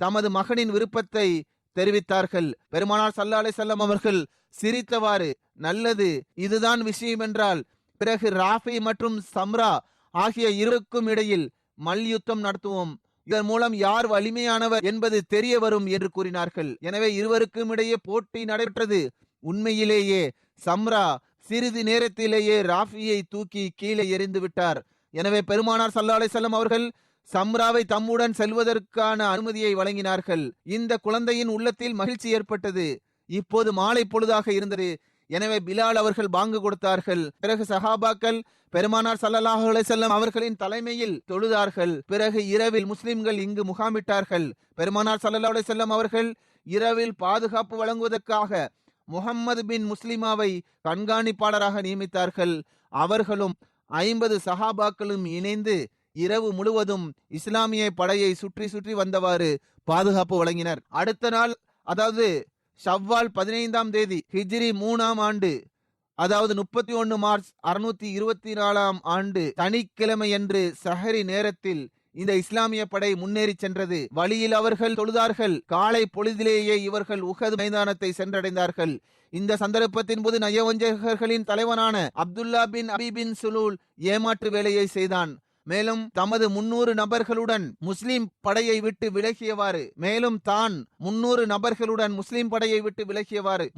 தமது மகனின் விருப்பத்தை தெரிவித்தார்கள். பெருமானார் ஸல்லல்லாஹு அலைஹி வஸல்லம் அவர்கள் சிரித்தவாறு, நல்லது, இதுதான் விஷயம் என்றால் பிறகு ராஃபி மற்றும் சம்ரா ஆகிய இருவருக்கும் இடையில் மல்யுத்தம் நடத்துவோம். இதன் மூலம் யார் வலிமையானவர் என்பது தெரிய வரும் என்று கூறினார்கள். எனவே இருவருக்கும் இடையே போட்டி நடைபெற்றது. உண்மையிலேயே சம்ரா சிறிது நேரத்திலேயே ராஃபியை தூக்கி கீழே எறிந்து விட்டார். எனவே பெருமானார் ஸல்லல்லாஹு அலைஹி வஸல்லம் அவர்கள் சம்ராவை தம்முடன் செல்வதற்கான அனுமதியை வழங்கினார்கள். இந்த குழந்தையின் உள்ளத்தில் மகிழ்ச்சி ஏற்பட்டது. இப்போது மாலை பொழுதாக இருந்தது. எனவே பிலால் அவர்கள் பாங்கு கொடுத்தார்கள். பிறகு சஹாபாக்கள் பெருமானார் ஸல்லல்லாஹு அலைஹி வஸல்லம் அவர்களின் தலைமையில் தொழுதார்கள். பிறகு இரவில் முஸ்லிம்கள் இங்கு முகாமிட்டார்கள். பெருமானார் ஸல்லல்லாஹு அலைஹி வஸல்லம் அவர்கள் இரவில் பாதுகாப்பு வழங்குவதற்காக முஹம்மது பின் முஸ்லிமாவை கண்காணிப்பாளராக நியமித்தார்கள். அவர்களும் 50 சஹாபாக்களும் இணைந்து இரவு முழுவதும் இஸ்லாமிய படையை சுற்றி சுற்றி வந்தவாறு பாதுகாப்பு வழங்கினர். அடுத்த நாள், அதாவது ஷவ்வால் 15ஆம் தேதி ஹிஜ்ரி 3ஆம் ஆண்டு, அதாவது 31 மார்ச் 624ஆம் ஆண்டு சனிக்கிழமையன்று சஹரி நேரத்தில் இந்த இஸ்லாமிய படை முன்னேறி சென்றது. வழியில் அவர்கள் தொழுதார்கள். காலை பொழுதிலேயே இவர்கள் உஹது மைதானத்தை சென்றடைந்தார்கள். இந்த சந்தர்ப்பத்தின் போது நயவஞ்சகர்களின் தலைவனான அப்துல்லா பின் அபி பின் சுலூல் ஏமாற்று வேலையை செய்தான். மேலும் தமது 300 நபர்களுடன் முஸ்லிம் படையை விட்டு விலகியவாறு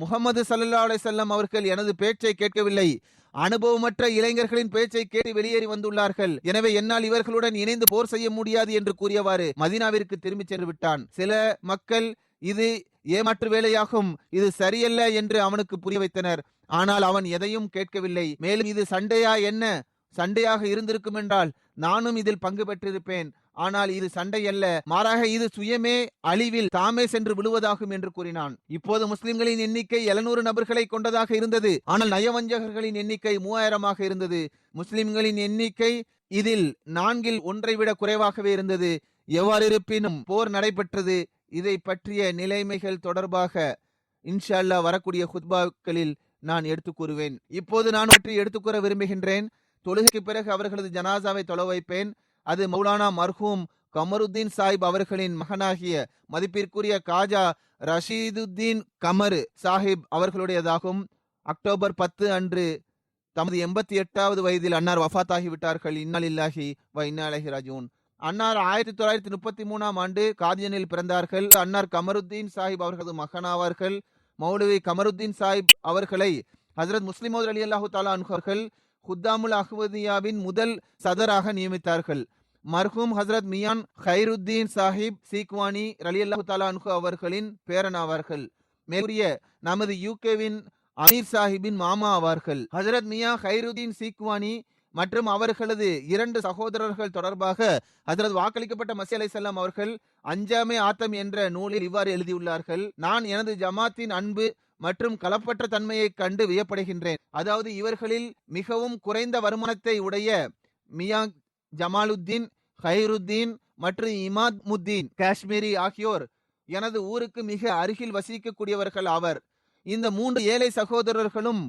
முஹம்மது ஸல்லல்லாஹு அலைஹி வஸல்லம் அவர்கள் எனது பேச்சை கேட்கவில்லை, அனுபவமற்ற இளைஞர்களின் பேச்சை கேட்டு வெளியேறி வந்துள்ளார்கள், எனவே என்னால் இவர்களுடன் இணைந்து போர் செய்ய முடியாது என்று கூறியவாறு மதீனாவிற்கு திரும்பி சென்று விட்டான். சில மக்கள் இது ஏமாற்று வேலையாகும், இது சரியல்ல என்று அவனுக்கு புரிய வைத்தனர். ஆனால் அவன் எதையும் கேட்கவில்லை. மேலும் இது சண்டையாக இருந்திருக்கும் என்றால் நானும் இதில் பங்கு பெற்றிருப்பேன். ஆனால் இது சண்டை அல்ல, மாறாக இது சுயமே அழிவில் தாமே சென்று விழுவதாகும் என்று கூறினான். இப்போது முஸ்லிம்களின் எண்ணிக்கை 700 நபர்களை கொண்டதாக இருந்தது. ஆனால் நயவஞ்சகர்களின் எண்ணிக்கை 3000 இருந்தது. முஸ்லிம்களின் எண்ணிக்கை இதில் 4இல் 1 விட குறைவாகவே இருந்தது. எவ்வாறு இருப்பினும் போர் நடைபெற்றது. இதை பற்றிய நிலைமைகள் தொடர்பாக இன்ஷா அல்லாஹ் வரக்கூடிய குத்பாக்களில் நான் எடுத்து கூறுவேன். இப்போது நான் பற்றி எடுத்துக்கூற விரும்புகின்றேன். தொழுகைக்கு பிறகு அவர்களது ஜனாசாவை தொழ வைப்பேன். அது மௌலானா மர்ஹூம் கமருத்தீன் சாஹிப் அவர்களின் மகனாகிய மதிப்பிற்குரிய காஜா ரஷீதுத்தீன் கமரு சாஹிப் அவர்களுடையதாகும். அக்டோபர் 10 அன்று தமது 88வது வயதில் அன்னார் வஃபாத் ஆகிவிட்டார்கள். இன்னாலில்லாஹி வ இன்னா இலைஹி ராஜிஊன். அன்னார் 1933ஆம் ஆண்டு காதியனில் பிறந்தார்கள். அன்னார் கமருத்தீன் சாஹிப் அவர்களது மகனாவார்கள். மௌலவி கமருத்தீன் சாஹிப் அவர்களை ஹஜ்ரத் முஸ்லிம் மௌத் ரலியல்லாஹு தஆலா அன்ஹு அவர்கள் குத்தாமுல் அஹ்மதியாவின் முதல் சதராக நியமித்தார்கள். மர்ஹூம் ஹஜ்ரத் மியான் ஹைருத்தீன் சாஹிப் சீக்வானி ரலியல்லாஹு தஆலா அன்ஹு அவர்களின் பேரனாவார்கள். மேற்கூறிய நமது யூகேவின் அமீர் சாஹிப்பின் மாமா ஆவார்கள். ஹஜ்ரத் மியா ஹைருத்தீன் சீக்வானி மற்றும் அவர்களது 2 சகோதரர்கள் தொடர்பாக ஹஜ்ரத் வாக்களிக்கப்பட்ட மஸீஹ் அலைஹிஸ்ஸலாம் அவர்கள் அஞ்சாமே ஆத்தம் என்ற நூலில் இவ்வாறு எழுதியுள்ளார்கள். நான் எனது ஜமாத்தின் அன்பு மற்றும் கலப்பற்ற தன்மையை கண்டு வியப்படுகின்றேன். அதாவது இவர்களில் மிகவும் குறைந்த வருமானத்தை உடைய மியா ஜமாலுத்தீன், ஹைருத்தீன் மற்றும் இமாத்முத்தீன் காஷ்மீரி ஆகியோர் எனது ஊருக்கு மிக அருகில் வசிக்கக்கூடியவர்கள் ஆவர். இந்த 3 ஏழை சகோதரர்களும்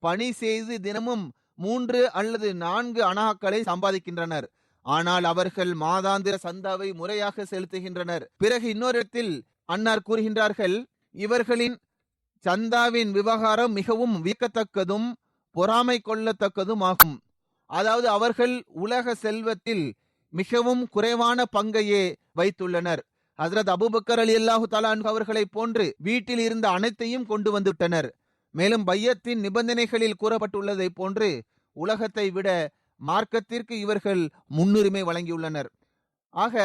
பணி செய்து தினமும் 3 அல்லது 4 அனாக்களை சம்பாதிக்கின்றனர். ஆனால் அவர்கள் மாதாந்திர சந்தாவை முறையாக செலுத்துகின்றனர். பிறகு இன்னொரு இடத்தில் அன்னார் கூறுகின்றார்கள், இவர்களின் சந்தாவின் விவகாரம் மிகவும் வியக்கத்தக்கதும் பொறாமை கொள்ளத்தக்கதும் ஆகும். அதாவது அவர்கள் உலக செல்வத்தில் மிகவும் குறைவான பங்கையே வைத்துள்ளனர். ஹஜ்ரத் அபூபக்கர் ரலியல்லாஹு தஆலா அன்ஹு அவர்களை போன்று வீட்டில் இருந்த அனைத்தையும் கொண்டு வந்துவிட்டனர். மேலும் பையத்தின் நிபந்தனைகளில் கூறப்பட்டுள்ளதை போன்று உலகத்தை விட மார்க்கத்திற்கு இவர்கள் முன்னுரிமை வழங்கியுள்ளனர். ஆக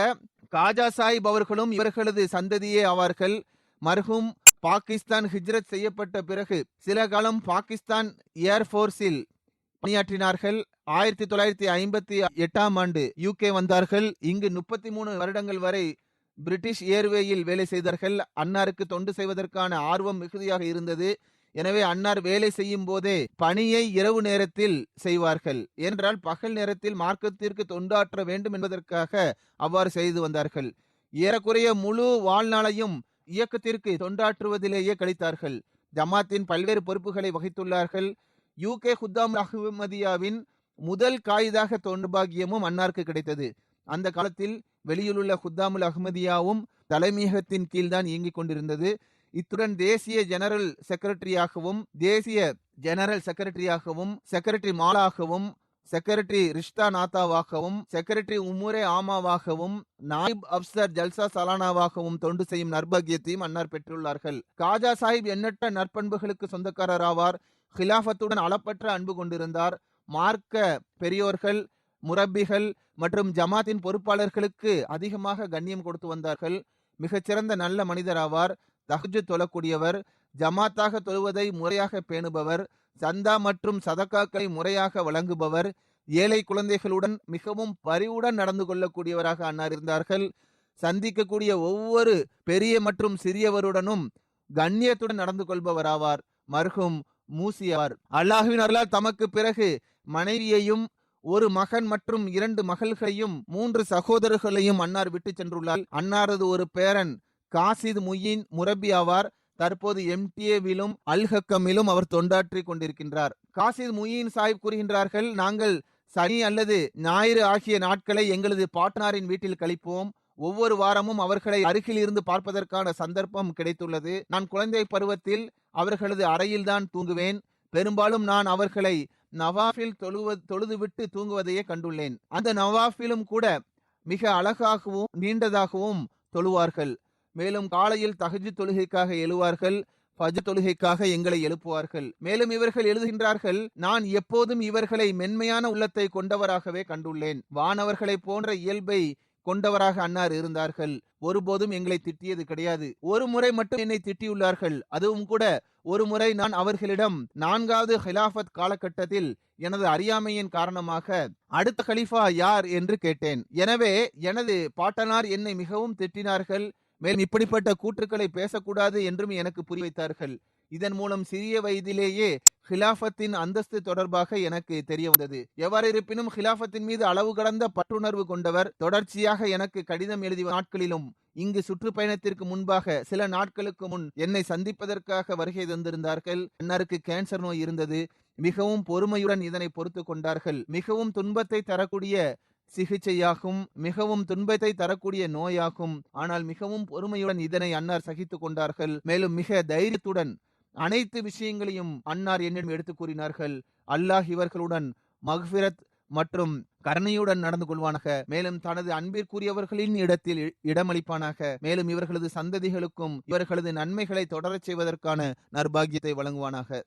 காஜா சாஹிப் அவர்களும் இவர்களது சந்ததியே ஆவார்கள். மர்ஹூம் பாகிஸ்தான் ஹிஜ்ரத் செய்யப்பட்ட பிறகு சில காலம் பாகிஸ்தான் ஏர்போர்ஸில் பணியாற்றினார்கள். 1958ஆம் ஆண்டு யூகே வந்தார்கள். இங்கு 33 வருடங்கள் வரை பிரிட்டிஷ் ஏர்வேயில் வேலை செய்தார்கள். அன்னாருக்கு தொண்டு செய்வதற்கான ஆர்வம் மிகுதியாக இருந்தது. எனவே அன்னார் வேலை செய்யும் போதே பணியை இரவு நேரத்தில் செய்வார்கள். என்றால் பகல் நேரத்தில் மார்க்கத்திற்கு தொண்டாற்ற வேண்டும் என்பதற்காக அவ்வாறு செய்து வந்தார்கள். ஏறக்குறைய முழு வாழ்நாளையும் இயக்கத்திற்கு தொண்டாற்றுவதிலேயே கழித்தார்கள். ஜமாத்தின் பல்வேறு பொறுப்புகளை வகித்துள்ளார்கள். யூகே குத்தாமுல் அஹ்மதியாவின் முதல் காயிதாக தொண்டுபாகியமும் அன்னாருக்கு கிடைத்தது. அந்த காலத்தில் வெளியிலுள்ள குத்தாமுல் அஹ்மதியாவும் தலைமையகத்தின் கீழ்தான் இயங்கிக் கொண்டிருந்தது. இத்துடன் தேசிய general செக்ரட்டரியாகவும் secretary மாலாகவும் secretary Rishta நாத்தாவாகவும் secretary உமுரே ஆமாவாகவும் நாயிப் Afsar ஜல்சா சலானாவாகவும் தொண்டு செய்யும் நற்பாகியத்தையும் அன்னார் பெற்றுள்ளார்கள். காஜா சாஹிப் எண்ணற்ற நற்பண்புகளுக்கு சொந்தக்காரர் ஆவார். ஹிலாஃபத்துடன் அளப்பற்ற அன்பு கொண்டிருந்தார். மார்க்க பெரியோர்கள், முரப்பிகள் மற்றும் ஜமாத்தின் பொறுப்பாளர்களுக்கு அதிகமாக கண்ணியம் கொடுத்து வந்தார்கள். மிகச்சிறந்த நல்ல மனிதர் ஆவார். தஹஜ்ஜுத் தொழக்கூடியவர், ஜமாத்தாக தொழுவதை முறையாக பேணுபவர், சந்தா மற்றும் சதக்காக்களை முறையாக வழங்குபவர், ஏழை குழந்தைகளுடன் மிகவும் பரிவுடன் நடந்து கொள்ளக்கூடியவராக அன்னார் இருந்தார்கள். சந்திக்கக்கூடிய ஒவ்வொரு பெரிய மற்றும் சிறியவருடனும் கண்ணியத்துடன் நடந்து கொள்பவராவார். மர்ஹூம் மூசியார் அல்லாஹ்வின் அருளால் தமக்கு பிறகு மனைவியையும், ஒரு மகன் மற்றும் 2 மகள்களையும் 3 சகோதரர்களையும் அன்னார் விட்டு சென்றுள்ளார். அன்னாரது ஒரு பேரன் காசித் முயின் முரப்பி ஆவார். தற்போது எம்டிஏவிலும் அல்ஹக்கமிலும் அவர் தொண்டாற்றி கொண்டிருக்கின்றார். காசித் முயின் சாஹிப் கூறுகின்றார்கள், நாங்கள் சனி அல்லது ஞாயிறு ஆகிய நாட்களை எங்களது பாட்னாரின் வீட்டில் கழிப்போம். ஒவ்வொரு வாரமும் அவர்களை அருகில் இருந்து பார்ப்பதற்கான சந்தர்ப்பம் கிடைத்துள்ளது. நான் குழந்தை பருவத்தில் அவர்களது அறையில்தான் தூங்குவேன். பெரும்பாலும் நான் அவர்களை நவாஃபில் தொழுதுவிட்டு தூங்குவதையே கண்டுள்ளேன். அந்த நவாஃபிலும் கூட மிக அழகாகவும் நீண்டதாகவும் தொழுவார்கள். மேலும் காலையில் தஹஜ்ஜுத் தொழுகைக்காக எழுவார்கள். ஃபஜ்ர் தொழுகைக்காக எங்களை எழுப்புவார்கள். மேலும் இவர்கள் எழுதுகின்றார்கள், நான் எப்போதும் இவர்களை மென்மையான உள்ளத்தை கொண்டவராகவே கண்டுள்ளேன். வானவர்களை போன்ற இயல்பை கொண்டவராக அன்னார் இருந்தார்கள். ஒருபோதும் எங்களை திட்டியது கிடையாது. ஒரு முறை மட்டும் என்னை திட்டியுள்ளார்கள். அதுவும் கூட ஒரு முறை நான் அவர்களிடம் 4வது ஹிலாஃபத் காலகட்டத்தில் எனது அறியாமையின் காரணமாக அடுத்த கலீஃபா யார் என்று கேட்டேன். எனவே எனது பாட்டனார் என்னை மிகவும் திட்டினார்கள். மேலும் இப்படிப்பட்ட கூற்றுக்களை பேசக்கூடாது என்றும் எனக்கு புரிய வைத்தார்கள். இதன் மூலம் சிறிய வயதிலேயே ஹிலாஃபத்தின் அந்தஸ்து தொடர்பாக எனக்கு தெரிய வந்தது. எவ்வாறு இருப்பினும் ஹிலாஃபத்தின் மீது அளவு கடந்த பற்றுணர்வு கொண்டவர். தொடர்ச்சியாக எனக்கு கடிதம் எழுதிய நாட்களிலும் இங்கு சுற்றுப்பயணத்திற்கு முன்பாக சில நாட்களுக்கு முன் என்னை சந்திப்பதற்காக வருகை தந்திருந்தார்கள். அன்னாருக்கு கேன்சர் நோய் இருந்தது. மிகவும் பொறுமையுடன் இதனை பொறுத்து கொண்டார்கள். மிகவும் துன்பத்தை தரக்கூடிய சிகிச்சையாகும், மிகவும் துன்பத்தை தரக்கூடிய நோயாகும். ஆனால் மிகவும் பொறுமையுடன் இதனை அன்னார் சகித்துக் கொண்டார்கள். மேலும் மிக தைரியத்துடன் அனைத்து விஷயங்களையும் அன்னார் என்னிடம் எடுத்து கூறினார்கள். அல்லாஹ் இவர்களுடன் மக்ஃபிரத் மற்றும் கருணையுடன் நடந்து கொள்வானாக. மேலும் தனது அன்பிற்குரியவர்களின் இடத்தில் இடமளிப்பானாக. மேலும் இவர்களது சந்ததிகளுக்கும் இவர்களது நன்மைகளை தொடரச் செய்வதற்கான நற்பாகியத்தை வழங்குவானாக.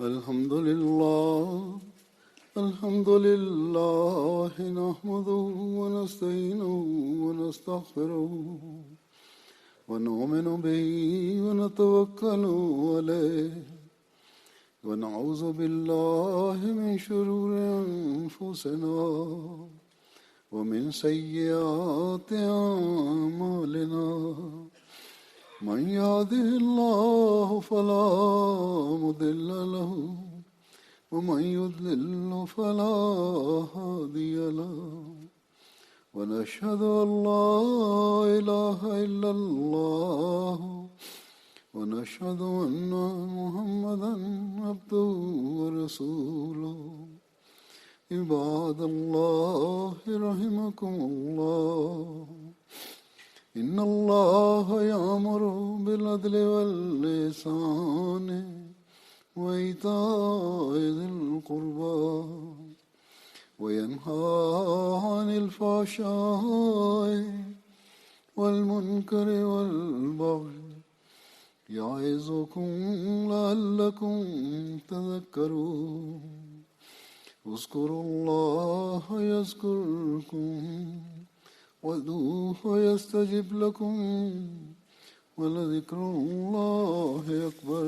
الحمد لله نحمده ونستعينه ونستغفره ونؤمن به ونتوكل عليه ونعوذ بالله من شرور أنفسنا ومن سيئات أعمالنا من يهده الله فلا مضل له ومن يضلل فلا هادي له ونشهد أن لا إله إلا الله ونشهد أن محمدا عبده ورسوله عباد الله رحمكم الله إن الله يأمر بالعدل والإحسان وإيتاء ذي القربى وينهى عن الفحشاء والمنكر والبغي يعظكم لعلكم تذكرون اذكروا الله يذكركم وادعوه يستجب لكم ولذكر الله أكبر.